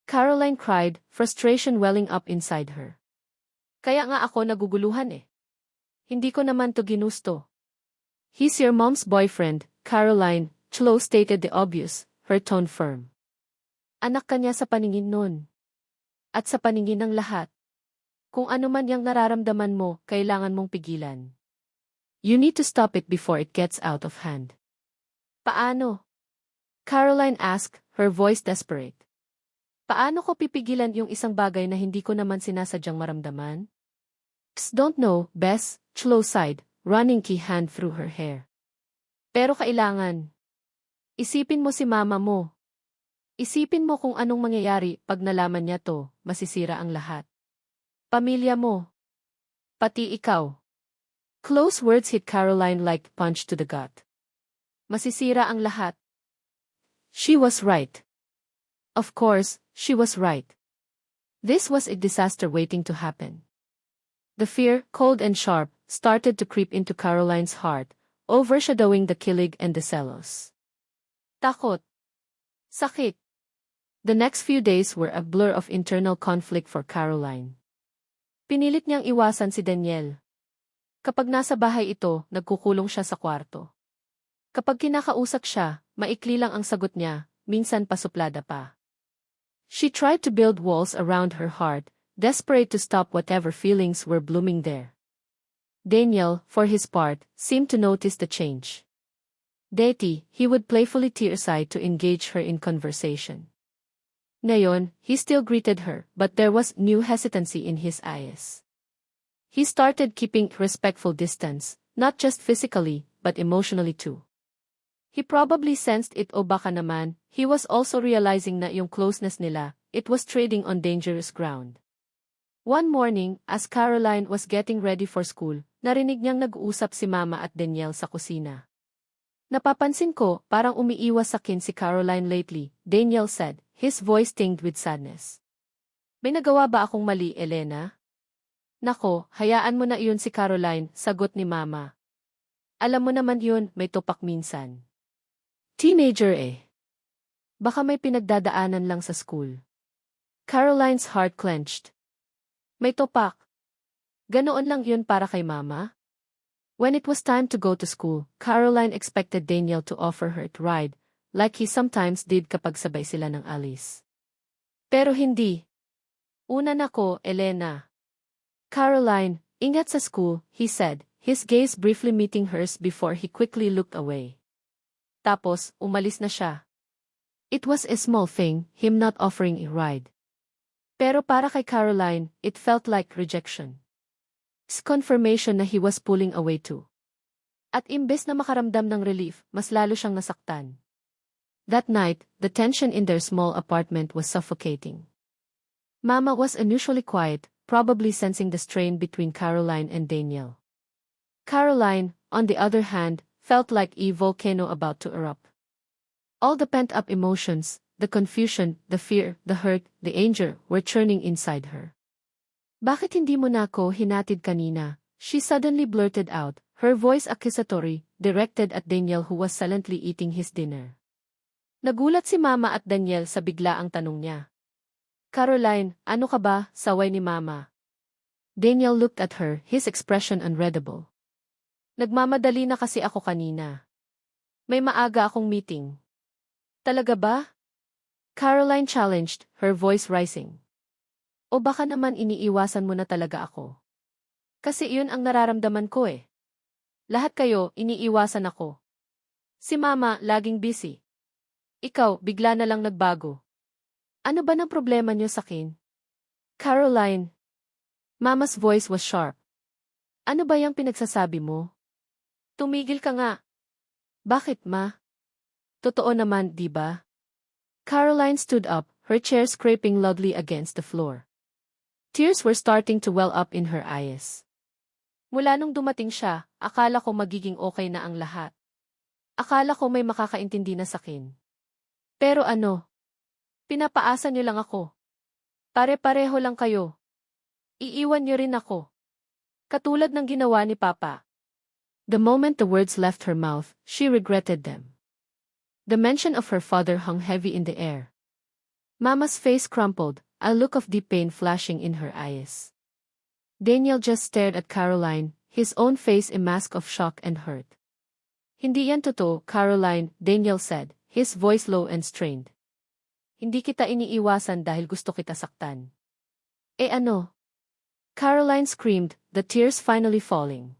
Caroline cried, frustration welling up inside her. Kaya nga ako naguguluhan eh. Hindi ko naman to ginusto. He's your mom's boyfriend, Caroline, Chloe stated the obvious, her tone firm. Anak ka niya sa paningin nun. At sa paningin ng lahat. Kung ano man yang nararamdaman mo, kailangan mong pigilan. You need to stop it before it gets out of hand. Paano? Caroline asked, her voice desperate. Paano ko pipigilan yung isang bagay na hindi ko naman sinasadyang maramdaman? Psst, don't know, Bess, Chloe sighed, running key hand through her hair. Pero kailangan. Isipin mo si mama mo. Isipin mo kung anong mangyayari pag nalaman niya to, masisira ang lahat. Pamilya mo. Pati ikaw. Chloe's words hit Caroline like punch to the gut. Masisira ang lahat. She was right. Of course, she was right. This was a disaster waiting to happen. The fear, cold and sharp, started to creep into Caroline's heart, overshadowing the kilig and the selos. Takot. Sakit. The next few days were a blur of internal conflict for Caroline. Pinilit niyang iwasan si Daniel. Kapag nasa bahay ito, nagkukulong siya sa kwarto. Kapag kinakausap siya, maikli lang ang sagot niya, minsan pasuplada pa. She tried to build walls around her heart, desperate to stop whatever feelings were blooming there. Daniel, for his part, seemed to notice the change. Daily, he would playfully tear aside to engage her in conversation. Ngayon, he still greeted her, but there was new hesitancy in his eyes. He started keeping respectful distance, not just physically, but emotionally too. He probably sensed it o baka naman, he was also realizing na yung closeness nila, it was trading on dangerous ground. One morning, as Caroline was getting ready for school, narinig niyang nag-uusap si Mama at Daniel sa kusina. Napapansin ko, parang umiiwas sa akin si Caroline lately, Daniel said, his voice tinged with sadness. May nagawa ba akong mali, Elena? Nako, hayaan mo na iyon si Caroline, sagot ni Mama. Alam mo naman yun, may tupak minsan. Teenager eh. Baka may pinagdadaanan lang sa school. Caroline's heart clenched. May tupak. Ganoon lang yun para kay Mama? When it was time to go to school, Caroline expected Daniel to offer her a ride, like he sometimes did kapag sabay sila ng alis. Pero hindi. Una na ko, Elena. Caroline, ingat sa school, he said, his gaze briefly meeting hers before he quickly looked away. Tapos, umalis na siya. It was a small thing, him not offering a ride. Pero para kay Caroline, it felt like rejection. It's confirmation na he was pulling away too. At imbes na makaramdam ng relief, mas lalo siyang nasaktan. That night, the tension in their small apartment was suffocating. Mama was unusually quiet, probably sensing the strain between Caroline and Daniel. Caroline, on the other hand, felt like a volcano about to erupt. All the pent-up emotions, the confusion, the fear, the hurt, the anger, were churning inside her. Bakit hindi mo na ako hinatid kanina? She suddenly blurted out, her voice accusatory, directed at Daniel who was silently eating his dinner. Nagulat si Mama at Daniel sa biglaang tanong niya. Caroline, ano ka ba, saway ni Mama? Daniel looked at her, his expression unreadable. Nagmamadali na kasi ako kanina. May maaga akong meeting. Talaga ba? Caroline challenged, her voice rising. O baka naman iniiwasan mo na talaga ako. Kasi iyon ang nararamdaman ko eh. Lahat kayo, iniiwasan ako. Si Mama, laging busy. Ikaw, bigla na lang nagbago. Ano ba ng problema niyo sa akin? Caroline. Mama's voice was sharp. Ano ba yung pinagsasabi mo? Tumigil ka nga. Bakit, Ma? Totoo naman, di ba? Caroline stood up, her chair scraping loudly against the floor. Tears were starting to well up in her eyes. Mula nung dumating siya, akala ko magiging okay na ang lahat. Akala ko may makakaintindi na sakin. Pero ano? Pinapaasa niyo lang ako. Pare-pareho lang kayo. Iiwan niyo rin ako. Katulad ng ginawa ni Papa. The moment the words left her mouth, she regretted them. The mention of her father hung heavy in the air. Mama's face crumpled, a look of deep pain flashing in her eyes. Daniel just stared at Caroline, his own face a mask of shock and hurt. Hindi yan totoo, Caroline, Daniel said, his voice low and strained. Hindi kita iniiwasan dahil gusto kita saktan. Eh ano? Caroline screamed, the tears finally falling.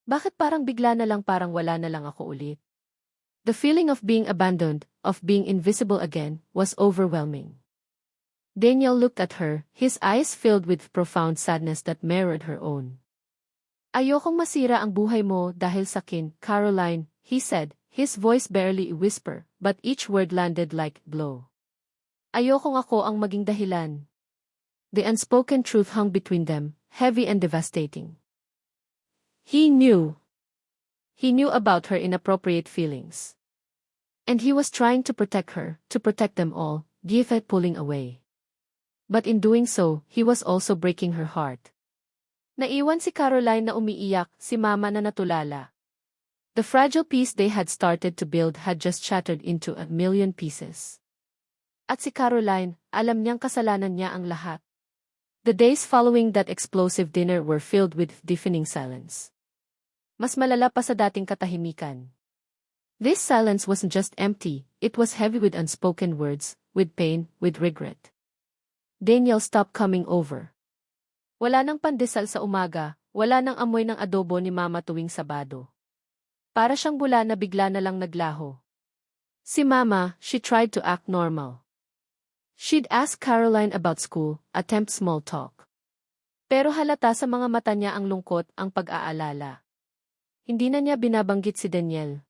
Bakit parang bigla na lang parang wala na lang ako ulit? The feeling of being abandoned, of being invisible again, was overwhelming. Daniel looked at her, his eyes filled with profound sadness that mirrored her own. Ayokong masira ang buhay mo dahil sakin, Caroline, he said, his voice barely a whisper, but each word landed like a blow. Ayokong ako ang maging dahilan. The unspoken truth hung between them, heavy and devastating. He knew. He knew about her inappropriate feelings. And he was trying to protect her, to protect them all, give it pulling away. But in doing so, he was also breaking her heart. Naiwan si Caroline na umiiyak, si Mama na natulala. The fragile piece they had started to build had just shattered into 1,000,000 pieces. At si Caroline, alam niyang kasalanan niya ang lahat. The days following that explosive dinner were filled with deafening silence. Mas malala pa sa dating katahimikan. This silence wasn't just empty, it was heavy with unspoken words, with pain, with regret. Daniel stopped coming over. Wala nang pandesal sa umaga, wala nang amoy ng adobo ni Mama tuwing Sabado. Para siyang bula na bigla na lang naglaho. Si Mama, she tried to act normal. She'd ask Caroline about school, attempt small talk. Pero halata sa mga mata niya ang lungkot, ang pag-aalala. Hindi na niya binabanggit si Daniel.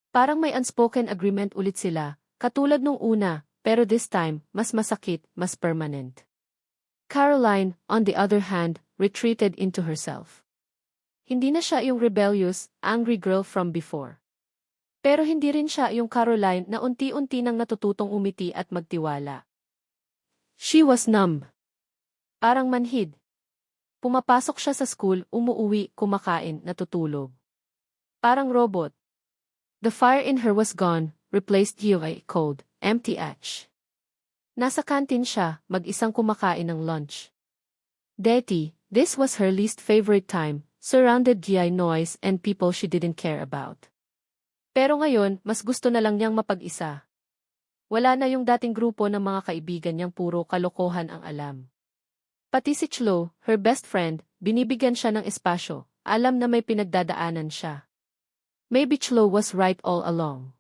Parang may unspoken agreement ulit sila, katulad nung una, pero this time, mas masakit, mas permanent. Caroline, on the other hand, retreated into herself. Hindi na siya yung rebellious, angry girl from before. Pero hindi rin siya yung Caroline na unti-unti nang natututong umiti at magtiwala. She was numb. Parang manhid. Pumapasok siya sa school, umuuwi, kumakain, natutulog. Parang robot. The fire in her was gone, replaced by cold, empty ash. Nasa kantin siya, mag-isang kumakain ng lunch. Deti, this was her least favorite time, surrounded by noise and people she didn't care about. Pero ngayon, mas gusto na lang niyang mapag-isa. Wala na yung dating grupo ng mga kaibigan niyang puro kalokohan ang alam. Pati si Chlo, her best friend, binibigyan siya ng espasyo, alam na may pinagdadaanan siya. Maybe Chlo was right all along.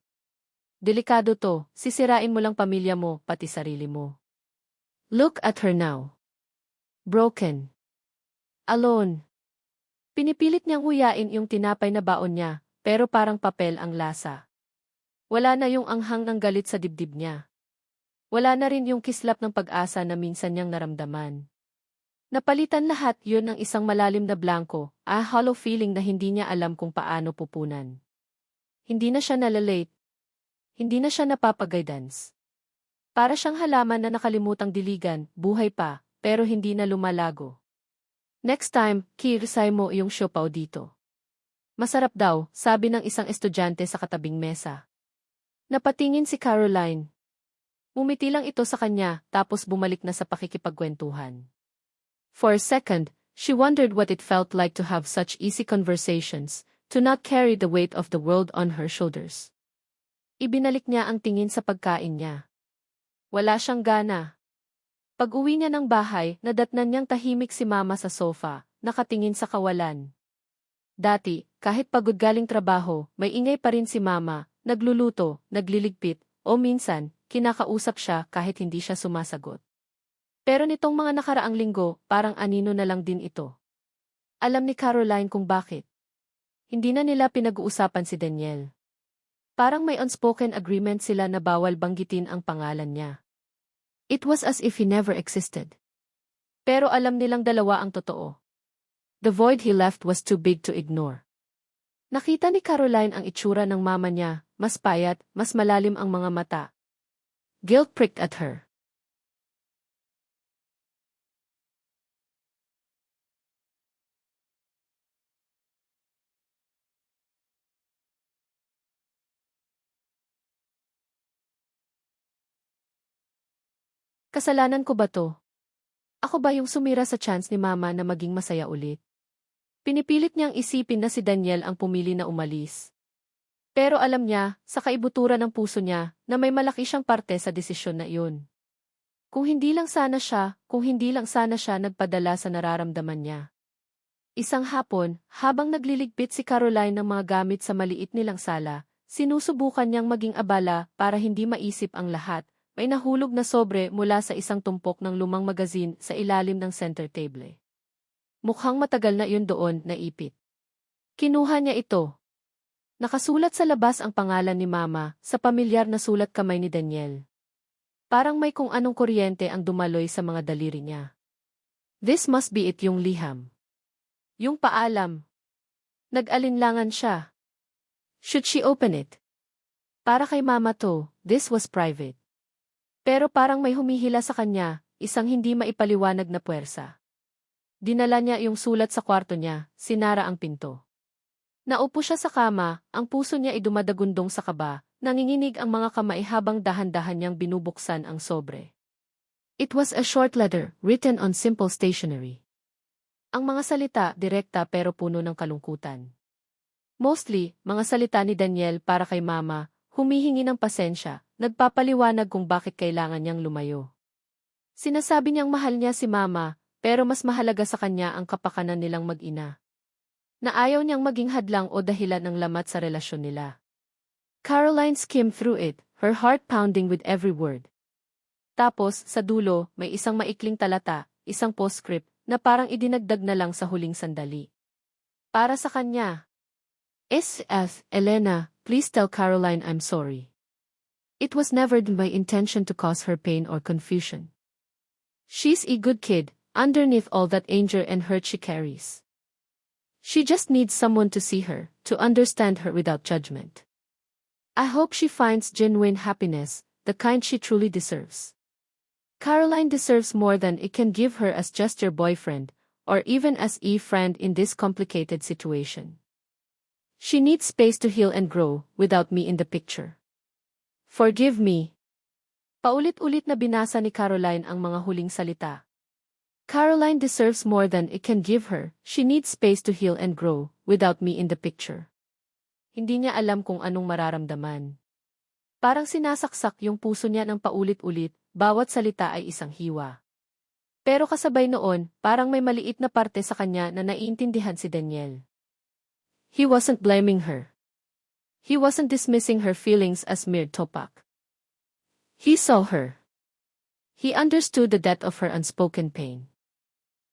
Delikado to, sisirain mo lang pamilya mo, pati sarili mo. Look at her now. Broken. Alone. Pinipilit niyang huyain yung tinapay na baon niya, pero parang papel ang lasa. Wala na yung anghang ng galit sa dibdib niya. Wala na rin yung kislap ng pag-asa na minsan niyang naramdaman. Napalitan lahat yun ng isang malalim na blanko, a hollow feeling na hindi niya alam kung paano pupunan. Hindi na siya nalalate. Hindi na siya napapag-guidance. Para siyang halaman na nakalimutang diligan, buhay pa, pero hindi na lumalago. Next time, kirisay mo yung siopaw dito. Masarap daw, sabi ng isang estudyante sa katabing mesa. Napatingin si Caroline. Umiti lang ito sa kanya, tapos bumalik na sa pakikipagkwentuhan. For a second, she wondered what it felt like to have such easy conversations, to not carry the weight of the world on her shoulders. Ibinalik niya ang tingin sa pagkain niya. Wala siyang gana. Pag-uwi niya ng bahay, nadatnan niyang tahimik si Mama sa sofa, nakatingin sa kawalan. Dati, kahit pagod galing trabaho, may ingay pa rin si Mama, nagluluto, nagliligpit, o minsan, kinakausap siya kahit hindi siya sumasagot. Pero nitong mga nakaraang linggo, parang anino na lang din ito. Alam ni Caroline kung bakit. Hindi na nila pinag-uusapan si Daniel. Parang may unspoken agreement sila na bawal banggitin ang pangalan niya. It was as if he never existed. Pero alam nilang dalawa ang totoo. The void he left was too big to ignore. Nakita ni Caroline ang itsura ng mama niya, mas payat, mas malalim ang mga mata. Guilt pricked at her. Kasalanan ko ba to? Ako ba yung sumira sa chance ni Mama na maging masaya ulit? Pinipilit niyang isipin na si Daniel ang pumili na umalis. Pero alam niya, sa kaibuturan ng puso niya, na may malaki siyang parte sa desisyon na iyon. Kung hindi lang sana siya nagpadala sa nararamdaman niya. Isang hapon, habang nagliligpit si Caroline ng mga gamit sa maliit nilang sala, sinusubukan niyang maging abala para hindi maisip ang lahat. May nahulog na sobre mula sa isang tumpok ng lumang magazine sa ilalim ng center table. Mukhang matagal na yun doon, naipit. Kinuha niya ito. Nakasulat sa labas ang pangalan ni Mama, sa pamilyar na sulat kamay ni Daniel. Parang may kung anong kuryente ang dumaloy sa mga daliri niya. This must be it, yung liham. Yung paalam. Nag-alinlangan siya. Should she open it? Para kay Mama to, this was private. Pero parang may humihila sa kanya, isang hindi maipaliwanag na puwersa. Dinala niya yung sulat sa kwarto niya, sinara ang pinto. Naupo siya sa kama, ang puso niya ay dumadagundong sa kaba, nanginginig ang mga kamay habang dahan-dahan niyang binubuksan ang sobre. It was a short letter, written on simple stationery. Ang mga salita, direkta pero puno ng kalungkutan. Mostly, mga salita ni Daniel para kay Mama, humihingi ng pasensya, nagpapaliwanag kung bakit kailangan niyang lumayo. Sinasabi niyang mahal niya si Mama, pero mas mahalaga sa kanya ang kapakanan nilang mag-ina. Na ayaw niyang maging hadlang o dahilan ng lamat sa relasyon nila. Caroline skimmed through it, her heart pounding with every word. Tapos, sa dulo, may isang maikling talata, isang postscript, na parang idinagdag na lang sa huling sandali. Para sa kanya. S.F. Elena, please tell Caroline I'm sorry. It was never my intention to cause her pain or confusion. She's a good kid, underneath all that anger and hurt she carries. She just needs someone to see her, to understand her without judgment. I hope she finds genuine happiness, the kind she truly deserves. Caroline deserves more than it can give her as just your boyfriend, or even as a friend in this complicated situation. She needs space to heal and grow, without me in the picture. Forgive me. Paulit-ulit na binasa ni Caroline ang mga huling salita. Caroline deserves more than it can give her, she needs space to heal and grow, without me in the picture. Hindi niya alam kung anong mararamdaman. Parang sinasaksak yung puso niya ng paulit-ulit, bawat salita ay isang hiwa. Pero kasabay noon, parang may maliit na parte sa kanya na naiintindihan si Daniel. He wasn't blaming her. He wasn't dismissing her feelings as mere topak. He saw her. He understood the depth of her unspoken pain.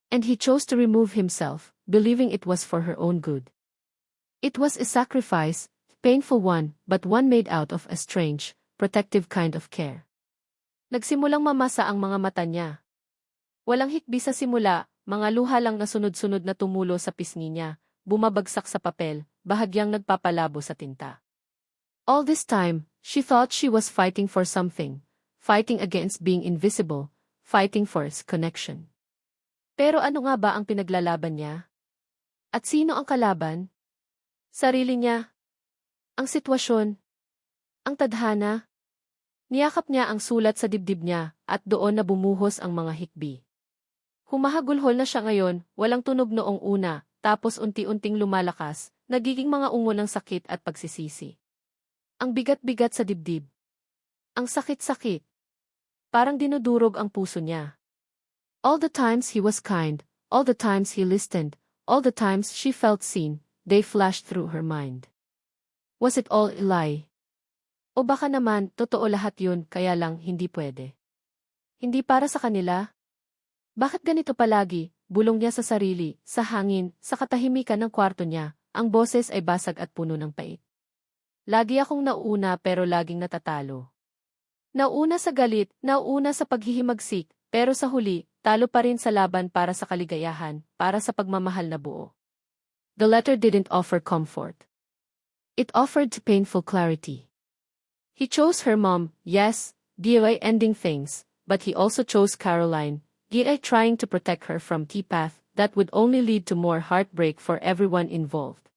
And he chose to remove himself, believing it was for her own good. It was a sacrifice, painful one, but one made out of a strange, protective kind of care. Nagsimulang mamasa ang mga mata niya. Walang hikbi sa simula, mga luha lang na sunod-sunod na tumulo sa pisngi niya, bumabagsak sa papel, bahagyang nagpapalabo sa tinta. All this time, she thought she was fighting for something, fighting against being invisible, fighting for his connection. Pero ano nga ba ang pinaglalaban niya? At sino ang kalaban? Sarili niya. Ang sitwasyon. Ang tadhana. Niyakap niya ang sulat sa dibdib niya, at doon na bumuhos ang mga hikbi. Humahagulhol na siya ngayon, walang tunog noong una, tapos unti-unting lumalakas, nagiging mga ungo ng sakit at pagsisisi. Ang bigat-bigat sa dibdib. Ang sakit-sakit. Parang dinudurog ang puso niya. All the times he was kind, all the times he listened, all the times she felt seen, they flashed through her mind. Was it all a lie? O baka naman, totoo lahat yun, kaya lang hindi pwede. Hindi para sa kanila? Bakit ganito palagi? Bulong niya sa sarili, sa hangin, sa katahimikan ng kwarto niya, ang boses ay basag at puno ng pait. Lagi akong nauuna pero laging natatalo. Nauuna sa galit, nauuna sa paghihimagsik, pero sa huli, talo pa rin sa laban para sa kaligayahan, para sa pagmamahal na buo. The letter didn't offer comfort. It offered painful clarity. He chose her mom, yes, Gia ending things, but he also chose Caroline, Gia trying to protect her from T-path that would only lead to more heartbreak for everyone involved.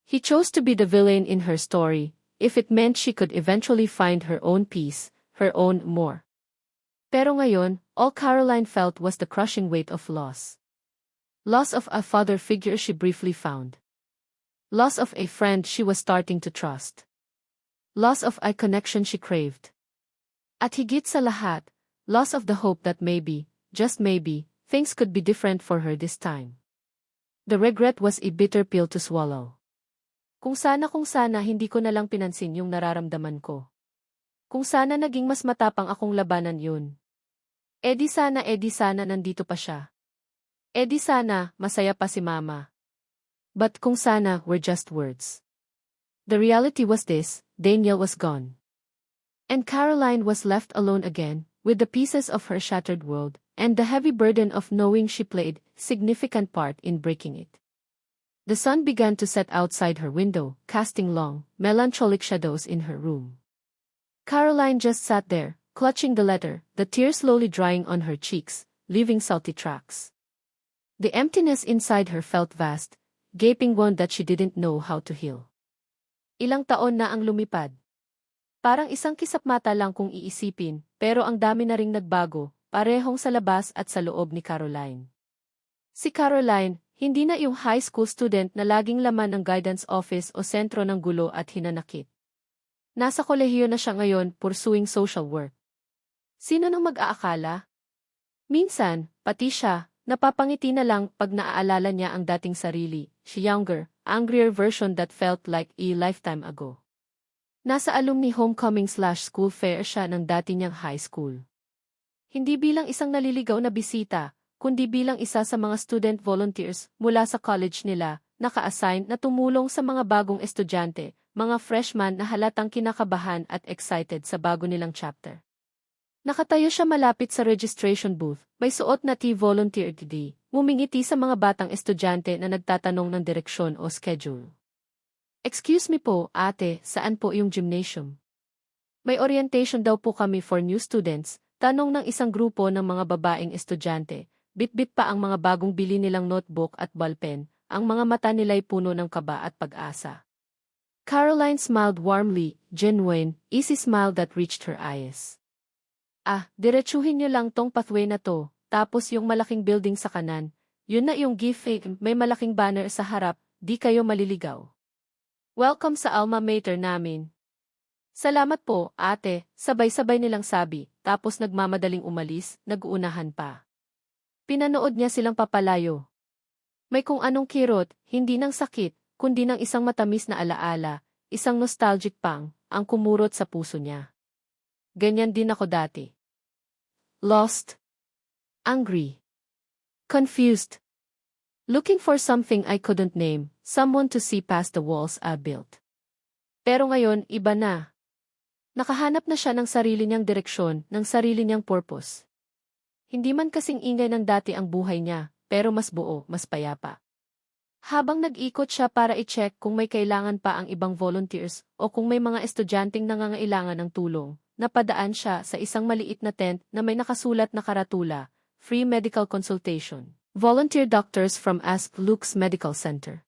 He chose to be the villain in her story, if it meant she could eventually find her own peace, her own more. Pero ngayon, all Caroline felt was the crushing weight of loss. Loss of a father figure she briefly found. Loss of a friend she was starting to trust. Loss of a connection she craved. At higit sa lahat, loss of the hope that maybe, just maybe, things could be different for her this time. The regret was a bitter pill to swallow. Kung sana hindi ko nalang pinansin yung nararamdaman ko. Kung sana naging mas matapang akong labanan yun. E di sana nandito pa siya. E di sana, masaya pa si mama. But kung sana were just words. The reality was this, Daniel was gone. And Caroline was left alone again, with the pieces of her shattered world, and the heavy burden of knowing she played a significant part in breaking it. The sun began to set outside her window, casting long, melancholic shadows in her room. Caroline just sat there, clutching the letter, the tears slowly drying on her cheeks, leaving salty tracks. The emptiness inside her felt vast, gaping wound that she didn't know how to heal. Ilang taon na ang lumipad. Parang isang kisap mata lang kung iisipin, pero ang dami na ring nagbago, parehong sa labas at sa loob ni Caroline. Si Caroline, hindi na yung high school student na laging laman ng guidance office o sentro ng gulo at hinanakit. Nasa kolehiyo na siya ngayon pursuing social work. Sino nang mag-aakala? Minsan, pati siya, napapangiti na lang pag naaalala niya ang dating sarili, si younger, angrier version that felt like a lifetime ago. Nasa alumni homecoming/school fair siya ng dati niyang high school. Hindi bilang isang naliligaw na bisita, kundi bilang isa sa mga student volunteers mula sa college nila, naka-assign na tumulong sa mga bagong estudyante, mga freshman na halatang kinakabahan at excited sa bago nilang chapter. Nakatayo siya malapit sa registration booth, may suot na volunteer ID, ngumingiti sa mga batang estudyante na nagtatanong ng direksyon o schedule. Excuse me po, ate, saan po yung gymnasium? May orientation daw po kami for new students, tanong ng isang grupo ng mga babaeng estudyante. Bit-bit pa ang mga bagong bili nilang notebook at ballpen, ang mga mata nila'y puno ng kaba at pag-asa. Caroline smiled warmly, genuine, easy smile that reached her eyes. Diretsuhin niyo lang tong pathway na to, tapos yung malaking building sa kanan, yun na yung gift, may malaking banner sa harap, di kayo maliligaw. Welcome sa alma mater namin. Salamat po, ate, sabay-sabay nilang sabi, tapos nagmamadaling umalis, nag-uunahan pa. Pinanood niya silang papalayo. May kung anong kirot, hindi ng sakit, kundi ng isang matamis na alaala, isang nostalgic pang, ang kumurot sa puso niya. Ganyan din ako dati. Lost. Angry. Confused. Looking for something I couldn't name, someone to see past the walls I built. Pero ngayon, iba na. Nakahanap na siya ng sarili niyang direksyon, ng sarili niyang purpose. Hindi man kasing ingay ng dati ang buhay niya, pero mas buo, mas payapa. Habang nag-ikot siya para i-check kung may kailangan pa ang ibang volunteers o kung may mga estudyanteng nangangailangan ng tulong, napadaan siya sa isang maliit na tent na may nakasulat na karatula, Free Medical Consultation. Volunteer doctors from Ask Luke's Medical Center.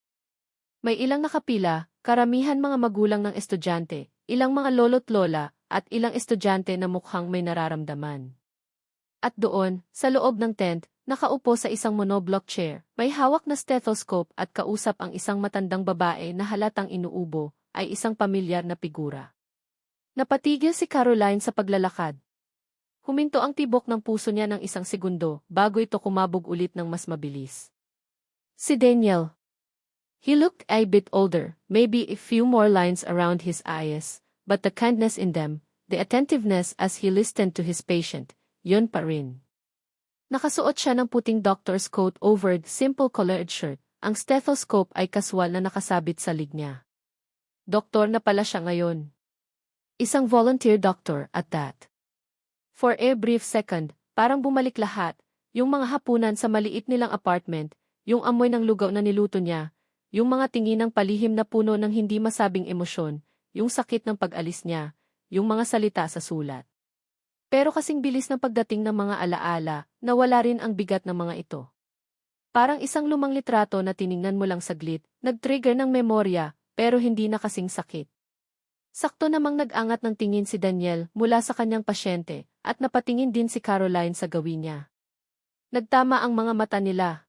May ilang nakapila, karamihan mga magulang ng estudyante, ilang mga lolo't lola, at ilang estudyante na mukhang may nararamdaman. At doon, sa loob ng tent, nakaupo sa isang monoblock chair, may hawak na stethoscope at kausap ang isang matandang babae na halatang inuubo, ay isang pamilyar na figura. Napatigil si Caroline sa paglalakad. Huminto ang tibok ng puso niya ng isang segundo bago ito kumabog ulit ng mas mabilis. Si Daniel. He looked a bit older, maybe a few more lines around his eyes, but the kindness in them, the attentiveness as he listened to his patient, yun pa rin. Nakasuot siya ng puting doctor's coat over the simple collared shirt. Ang stethoscope ay kaswal na nakasabit sa lig niya. Doktor na pala siya ngayon. Isang volunteer doctor at that. For a brief second, parang bumalik lahat, yung mga hapunan sa maliit nilang apartment, yung amoy ng lugaw na niluto niya, yung mga tingin ng palihim na puno ng hindi masabing emosyon, yung sakit ng pag-alis niya, yung mga salita sa sulat. Pero kasing bilis ng pagdating ng mga alaala, nawala rin ang bigat ng mga ito. Parang isang lumang litrato na tiningnan mo lang saglit, nag-trigger ng memorya, pero hindi na kasing sakit. Sakto namang nag-angat ng tingin si Daniel mula sa kanyang pasyente, at napatingin din si Caroline sa gawin niya. Nagtama ang mga mata nila.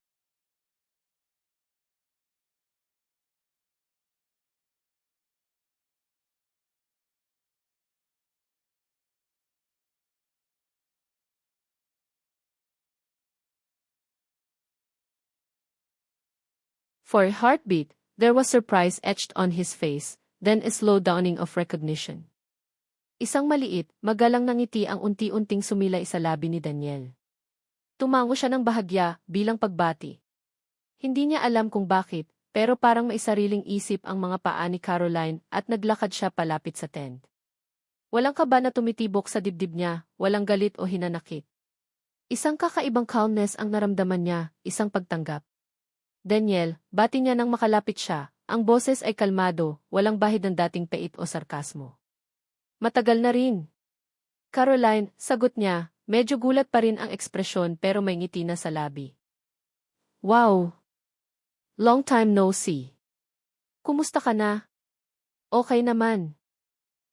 For a heartbeat, there was surprise etched on his face, then a slow dawning of recognition. Isang maliit, magalang na ngiti ang unti-unting sumilay sa labi ni Daniel. Tumango siya ng bahagya bilang pagbati. Hindi niya alam kung bakit, pero parang may sariling isip ang mga paa ni Caroline at naglakad siya palapit sa tent. Walang kaba na tumitibok sa dibdib niya, walang galit o hinanakit. Isang kakaibang calmness ang naramdaman niya, isang pagtanggap. Daniel, bati niya nang makalapit siya, ang boses ay kalmado, walang bahid ng dating pait o sarkasmo. Matagal na rin. Caroline, sagot niya, medyo gulat pa rin ang ekspresyon pero may ngiti na sa labi. Wow! Long time no see. Kumusta ka na? Okay naman.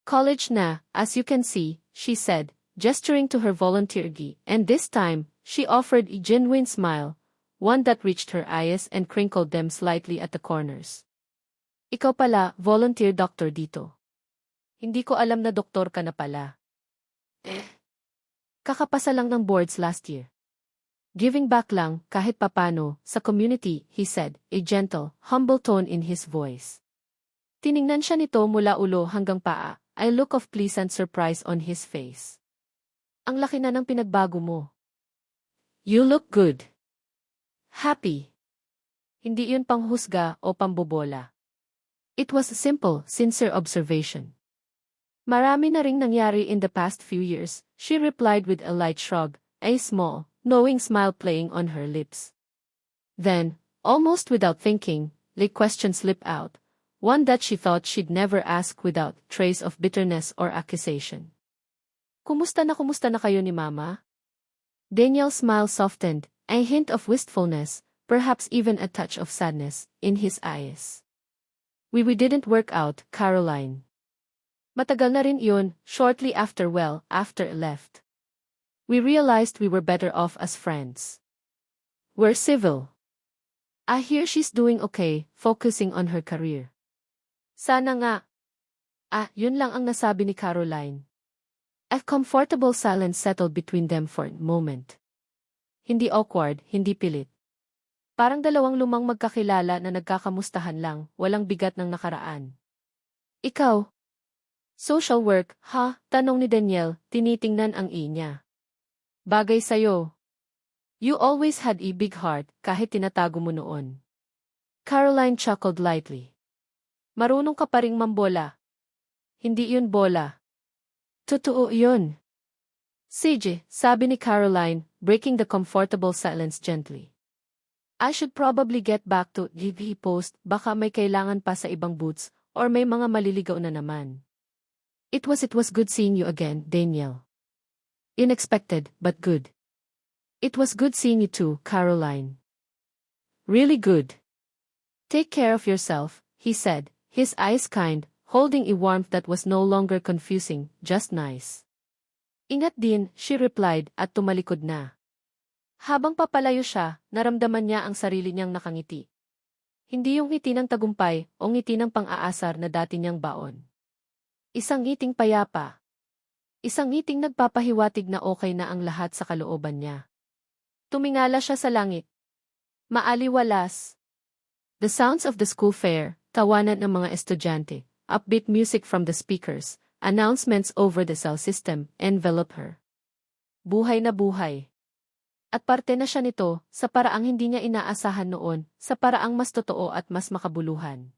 College na, as you can see, she said, gesturing to her volunteer gi, and this time, she offered a genuine smile, one that reached her eyes and crinkled them slightly at the corners. Ikaw pala, volunteer doctor dito. Hindi ko alam na doktor ka na pala. Kakapasa lang ng boards last year. Giving back lang, kahit papano, sa community, he said, a gentle, humble tone in his voice. Tiningnan siya nito mula ulo hanggang paa, a look of pleasant surprise on his face. Ang laki na ng pinagbago mo. You look good. Happy. Hindi yun panghusga o pambobola. It was a simple, sincere observation. Marami na ring nangyari in the past few years, she replied with a light shrug, a small, knowing smile playing on her lips. Then, almost without thinking, the question slipped out, one that she thought she'd never ask without trace of bitterness or accusation. Kumusta na kayo ni Mama? Daniel's smile softened, a hint of wistfulness, perhaps even a touch of sadness, in his eyes. We didn't work out, Caroline. Matagal na rin yun, shortly after I left. We realized we were better off as friends. We're civil. I hear she's doing okay, focusing on her career. Sana nga. Yun lang ang nasabi ni Caroline. A comfortable silence settled between them for a moment. Hindi awkward, hindi pilit. Parang dalawang lumang magkakilala na nagkakamustahan lang, walang bigat ng nakaraan. Ikaw? Social work, ha? Tanong ni Daniel, tinitingnan ang niya. Bagay sa'yo. You always had a big heart, kahit tinatago mo noon. Caroline chuckled lightly. Marunong ka pa ring mambola. Hindi yun bola. Totoo yun. Sige, sabi ni Caroline, breaking the comfortable silence gently. I should probably get back to GV post, baka may kailangan pa sa ibang boots, or may mga maliligaw na naman. It was good seeing you again, Daniel. Unexpected, but good. It was good seeing you too, Caroline. Really good. Take care of yourself, he said, his eyes kind, holding a warmth that was no longer confusing, just nice. Ingat din, she replied at tumalikod na. Habang papalayo siya, naramdaman niya ang sarili niyang nakangiti. Hindi yung ngiti ng tagumpay o ngiti ng pang-aasar na dati niyang baon. Isang ngiting payapa. Isang ngiting nagpapahiwatig na okay na ang lahat sa kalooban niya. Tumingala siya sa langit. Maaliwalas. The sounds of the school fair, tawanan ng mga estudyante, upbeat music from the speakers, announcements over the cell system, envelop her. Buhay na buhay. At parte na siya nito, sa paraang hindi niya inaasahan noon, sa paraang mas totoo at mas makabuluhan.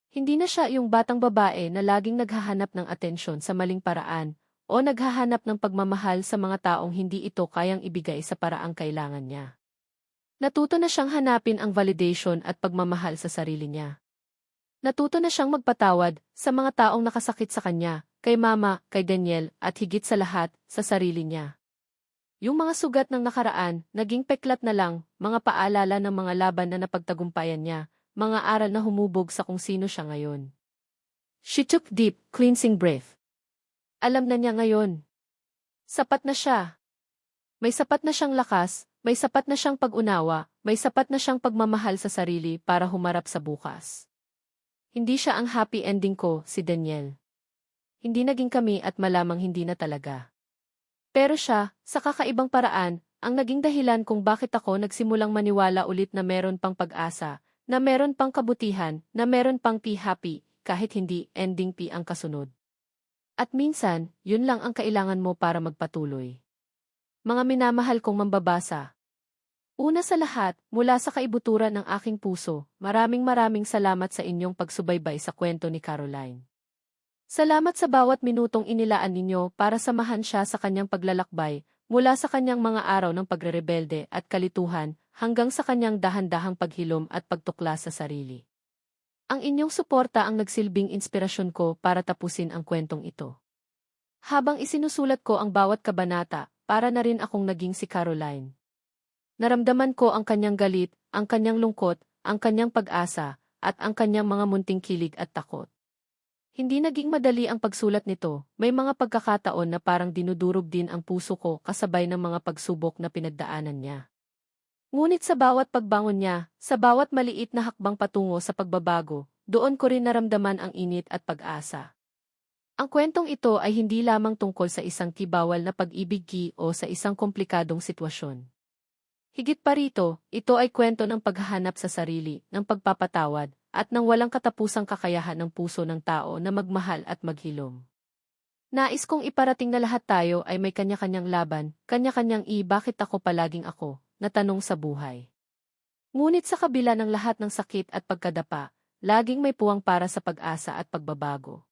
Hindi na siya yung batang babae na laging naghahanap ng atensyon sa maling paraan, o naghahanap ng pagmamahal sa mga taong hindi ito kayang ibigay sa paraang kailangan niya. Natuto na siyang hanapin ang validation at pagmamahal sa sarili niya. Natuto na siyang magpatawad sa mga taong nakasakit sa kanya, kay mama, kay Daniel, at higit sa lahat, sa sarili niya. Yung mga sugat ng nakaraan, naging peklat na lang, mga paalala ng mga laban na napagtagumpayan niya, mga aral na humubog sa kung sino siya ngayon. She took deep, cleansing breath. Alam na niya ngayon. Sapat na siya. May sapat na siyang lakas, may sapat na siyang pag-unawa, may sapat na siyang pagmamahal sa sarili para humarap sa bukas. Hindi siya ang happy ending ko, si Daniel. Hindi naging kami at malamang hindi na talaga. Pero siya, sa kakaibang paraan, ang naging dahilan kung bakit ako nagsimulang maniwala ulit na meron pang pag-asa, na meron pang kabutihan, na meron pang happy, kahit hindi ending ang kasunod. At minsan, yun lang ang kailangan mo para magpatuloy. Mga minamahal kong mambabasa. Una sa lahat, mula sa kaibuturan ng aking puso, maraming salamat sa inyong pagsubaybay sa kwento ni Caroline. Salamat sa bawat minutong inilaan ninyo para samahan siya sa kanyang paglalakbay, mula sa kanyang mga araw ng pagrerebelde at kalituhan, hanggang sa kanyang dahan-dahang paghilom at pagtuklas sa sarili. Ang inyong suporta ang nagsilbing inspirasyon ko para tapusin ang kwentong ito. Habang isinusulat ko ang bawat kabanata, para na rin akong naging si Caroline. Naramdaman ko ang kanyang galit, ang kanyang lungkot, ang kanyang pag-asa, at ang kanyang mga munting kilig at takot. Hindi naging madali ang pagsulat nito, may mga pagkakataon na parang dinudurog din ang puso ko kasabay ng mga pagsubok na pinagdaanan niya. Ngunit sa bawat pagbangon niya, sa bawat maliit na hakbang patungo sa pagbabago, doon ko rin naramdaman ang init at pag-asa. Ang kwentong ito ay hindi lamang tungkol sa isang kibawal na pag-ibig o sa isang komplikadong sitwasyon. Higit pa rito, ito ay kwento ng paghahanap sa sarili, ng pagpapatawad, at ng walang katapusang kakayahan ng puso ng tao na magmahal at maghilom. Nais kong iparating na lahat tayo ay may kanya-kanyang laban, kanya-kanyang bakit ako palaging ako, na tanong sa buhay. Ngunit sa kabila ng lahat ng sakit at pagkadapa, laging may puwang para sa pag-asa at pagbabago.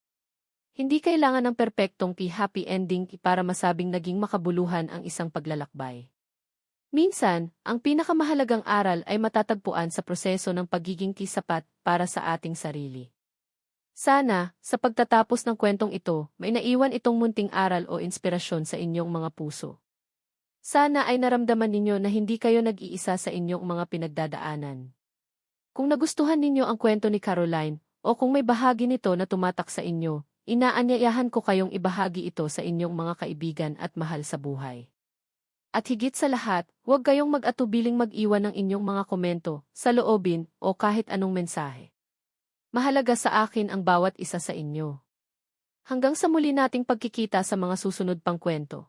Hindi kailangan ng perpektong happy ending para masabing naging makabuluhan ang isang paglalakbay. Minsan, ang pinakamahalagang aral ay matatagpuan sa proseso ng pagiging sapat para sa ating sarili. Sana, sa pagtatapos ng kwentong ito, may naiwan itong munting aral o inspirasyon sa inyong mga puso. Sana ay naramdaman ninyo na hindi kayo nag-iisa sa inyong mga pinagdadaanan. Kung nagustuhan ninyo ang kwento ni Caroline, o kung may bahagi nito na tumatak sa inyo, inaanyayahan ko kayong ibahagi ito sa inyong mga kaibigan at mahal sa buhay. At higit sa lahat, huwag kayong mag-atubiling mag-iwan ng inyong mga komento, saloobin, o kahit anong mensahe. Mahalaga sa akin ang bawat isa sa inyo. Hanggang sa muli nating pagkikita sa mga susunod pang kwento.